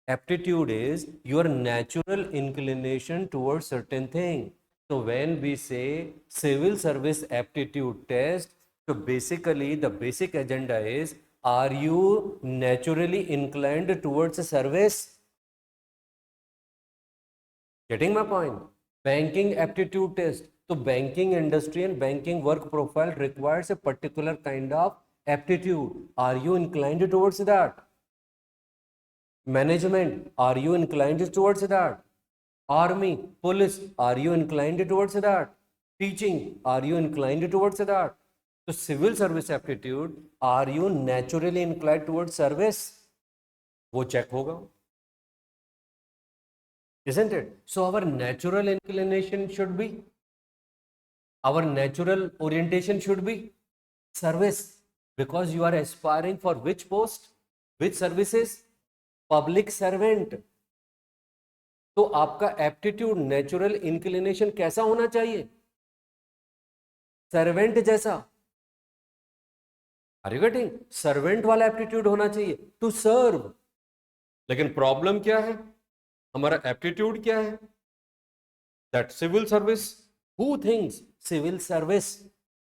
Aptitude is your natural inclination towards certain things. So when we say civil service aptitude test, so basically the basic agenda is, are you naturally inclined towards a service? Getting my point? Banking aptitude test. So banking industry and banking work profile requires a particular kind of aptitude. Are you inclined towards that? Management, are you inclined towards that? Army, police, are you inclined towards that? Teaching, are you inclined towards that? So civil service aptitude, are you naturally inclined towards service? वो check होगा. Isn't it? So our natural inclination should be, our natural orientation should be service, because you are aspiring for which post, which services? Public servant. तो आपका aptitude, natural inclination कैसा होना चाहिए? Servant जैसा। Are you getting? Servant वाला aptitude होना चाहिए, to serve. लेकिन प्रॉब्लम क्या है? हमारा एप्टीट्यूड क्या है? That civil service. Who thinks civil service?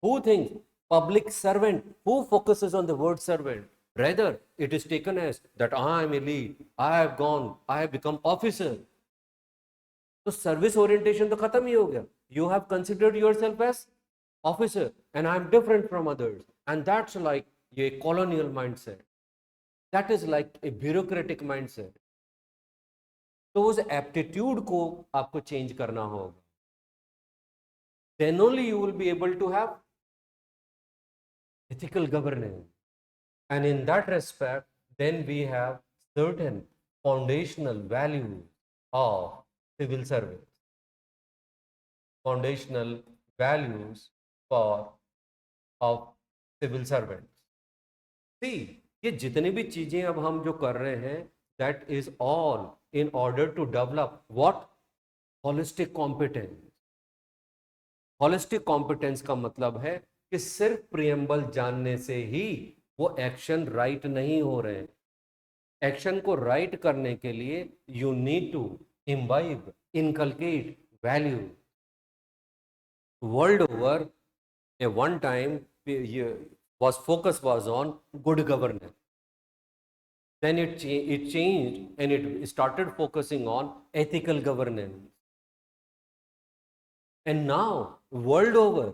Who thinks public servant? Who focuses on the word servant? Rather, it is taken as that I am elite, I have gone, I have become officer. तो service orientation तो खत्म ही हो गया. You have considered yourself as officer and I am different from others, and that's like a colonial mindset. That is like a bureaucratic mindset. तो उस aptitude को आपको change करना होगा. Then only you will be able to have ethical governance. And in that respect, then we have certain foundational values of civil service. Foundational values for of civil servants. See, ये जितनी भी चीजें अब हम जो कर रहे हैं, that is all in order to develop what? Holistic competence. Holistic competence का मतलब है कि सिर्फ प्रियम्बल जानने से ही वो एक्शन राइट नहीं हो रहे हैं. एक्शन को राइट करने के लिए you need to imbibe, inculcate value. World over a one time focus was on good governance. Then it changed and it started focusing on ethical governance. And now, world over,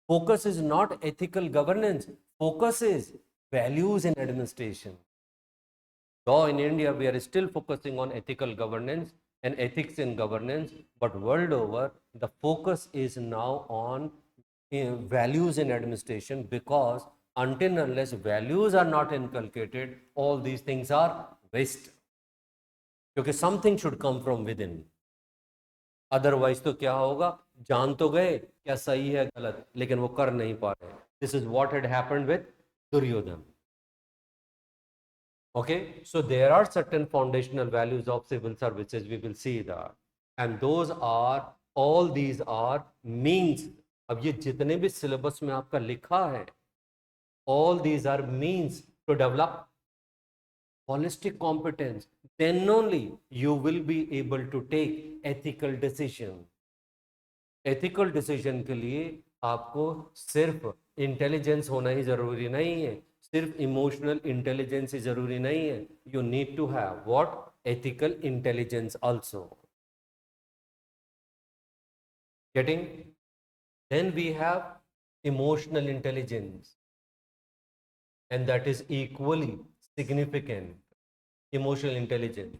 focus is not ethical governance, focus is values in administration. Though in India we are still focusing on ethical governance and ethics in governance, but world over the focus is now on values in administration, because until and unless values are not inculcated, all these things are waste. Because something should come from within. Otherwise तो क्या होगा? जान तो गए क्या सही है गलत, लेकिन वो कर नहीं पा रहे. This is what had happened with Duryodhan. Okay, so there are certain foundational values of civil services, we will see that, and those are, all these are means. अब ये जितने भी सिलेबस में आपका लिखा है, all these are means to develop holistic competence. Then only you will be able to take ethical decision. Ethical decision के लिए आपको सिर्फ इंटेलिजेंस होना ही जरूरी नहीं है, सिर्फ इमोशनल इंटेलिजेंस ही जरूरी नहीं है. You need to have what? Ethical intelligence also. Getting? Then we have emotional intelligence, and that is equally significant. Emotional intelligence,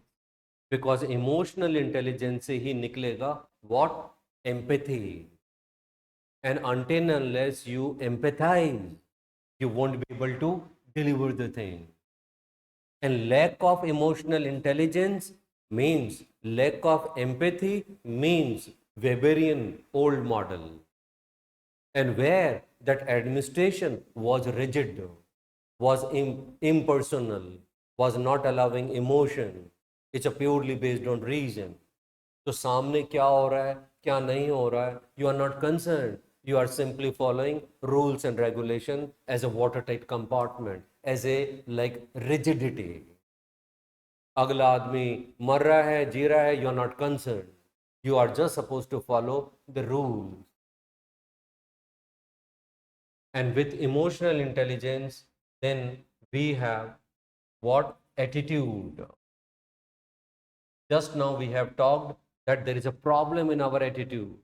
because emotional intelligence से ही निकलेगा what? Empathy. And until unless you empathize, you won't be able to deliver the thing. And lack of emotional intelligence means lack of empathy, means Weberian old model. And where that administration was rigid, was impersonal, was not allowing emotion, it's a purely based on reason. तो सामने क्या हो रहा है, क्या नहीं हो रहा है, you are not concerned. You are simply following rules and regulation as a watertight compartment, as a like rigidity. अगला आदमी मर रहा है, जी रहा है, you are not concerned. You are just supposed to follow the rules. And with emotional intelligence, then we have what? Attitude. Just now we have talked that there is a problem in our attitude.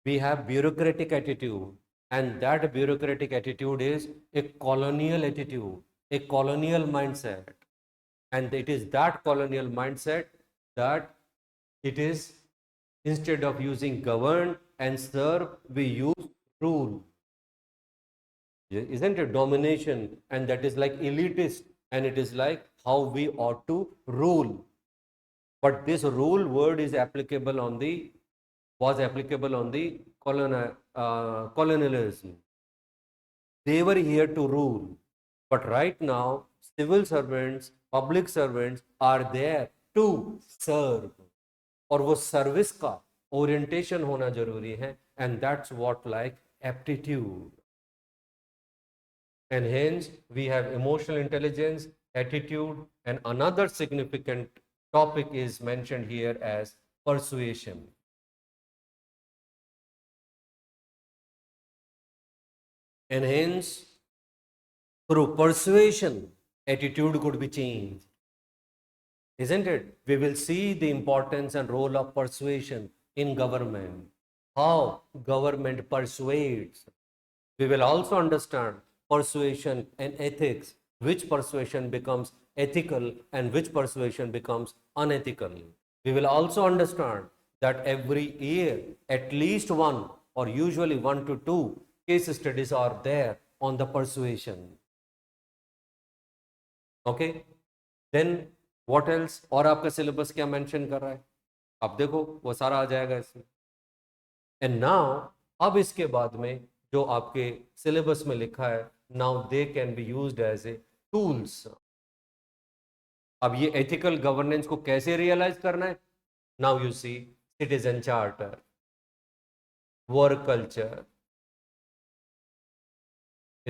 We have bureaucratic attitude, and that bureaucratic attitude is a colonial attitude, a colonial mindset. And it is that colonial mindset that it is, instead of using govern and serve, we use rule. Isn't it domination? And that is like elitist, and it is like how we ought to rule. But this rule word is applicable on the, was applicable on the colonialism. They were here to rule. But right now, civil servants, public servants are there to serve. और वो service का orientation होना जरूरी है, and that's what like aptitude. And hence we have emotional intelligence, attitude, and another significant topic is mentioned here as persuasion. And hence through persuasion attitude could be changed, isn't it? We will see the importance and role of persuasion in government, how government persuades. We will also understand persuasion and ethics, which persuasion becomes ethical and which persuasion becomes unethical. We will also understand that every year at least one or usually 1 to 2 case studies are there on the persuasion. Okay, then what else? और आपका syllabus क्या mention कर रहा है? अब देखो वो सारा आ जाएगा इसमें. And now अब इसके बाद में जो आपके सिलेबस में लिखा है, now they can be used as a tools. अब ये एथिकल गवर्नेंस को कैसे रियलाइज करना है? Now you see citizen charter, work culture,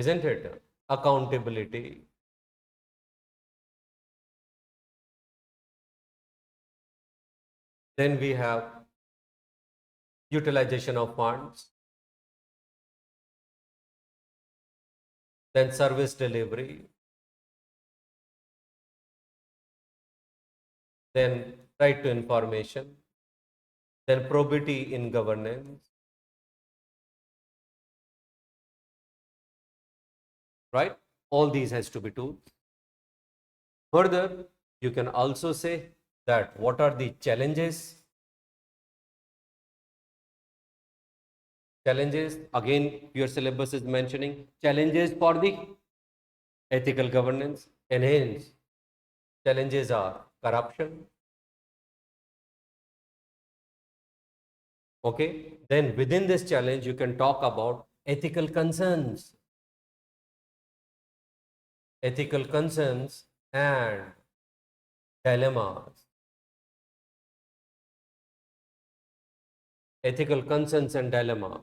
isn't it? Accountability, then we have utilization of funds, then service delivery, then right to information, then probity in governance, right? All these has to be tools. Further, you can also say that what are the challenges? Challenges, again, your syllabus is mentioning challenges for the ethical governance. And hence, challenges are corruption. Okay, then within this challenge, you can talk about ethical concerns. Ethical concerns and dilemmas. Ethical concerns and dilemmas.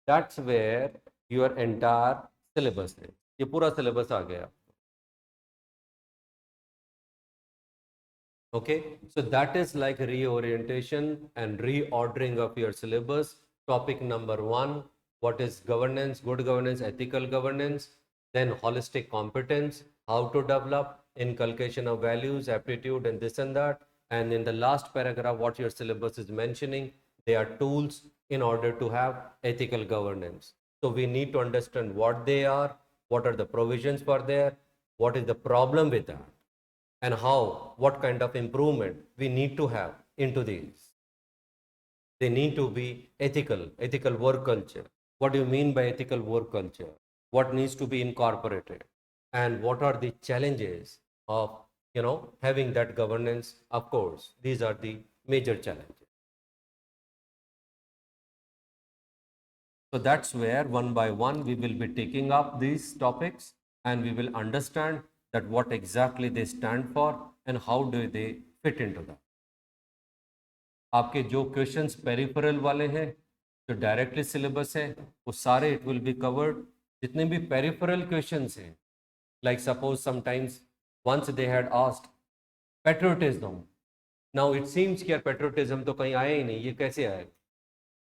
That's where your entire syllabus is. ये पूरा syllabus आ गया. Okay, so that is like reorientation and reordering of your syllabus. Topic number 1, what is governance, good governance, ethical governance, then holistic competence, how to develop, inculcation of values, aptitude, and this and that. And in the last paragraph, what your syllabus is mentioning, they are tools in order to have ethical governance. So we need to understand what they are, what are the provisions for there, what is the problem with that, and how, what kind of improvement we need to have into these. They need to be ethical work culture. What do you mean by ethical work culture? What needs to be incorporated? And what are the challenges of, having that governance? Of course, these are the major challenges. So that's where one by one we will be taking up these topics and we will understand that what exactly they stand for and how do they fit into that. आपके जो questions peripheral वाले हैं, जो directly syllabus है, वो सारे it will be covered. जितने भी पेरिफेरल क्वेश्चंस हैं, like suppose sometimes once they had asked patriotism, now it seems कि यार पेट्रियोटिज्म तो कहीं आया ही नहीं, ये कैसे आएगा?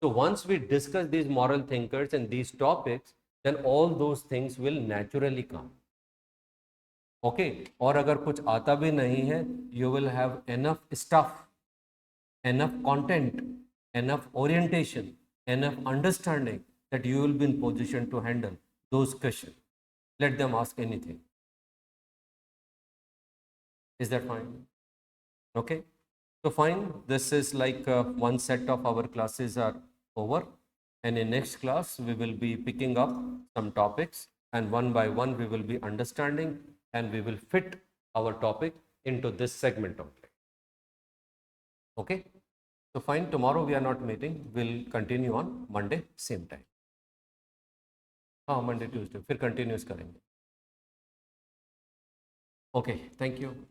So once we discuss these moral thinkers and these topics, then all those things will naturally come. Okay, और अगर कुछ आता भी नहीं है, you will have enough stuff, enough content, enough orientation, enough understanding that you will be in position to handle those questions. Let them ask anything. Is that fine? Okay, so fine, this is like one set of our classes are over, and in next class we will be picking up some topics and one by one we will be understanding and we will fit our topic into this segment only. Okay, so fine, tomorrow we are not meeting, we'll continue on Monday same time. हाँ, Monday Tuesday फिर continuous करेंगे. Okay, thank you.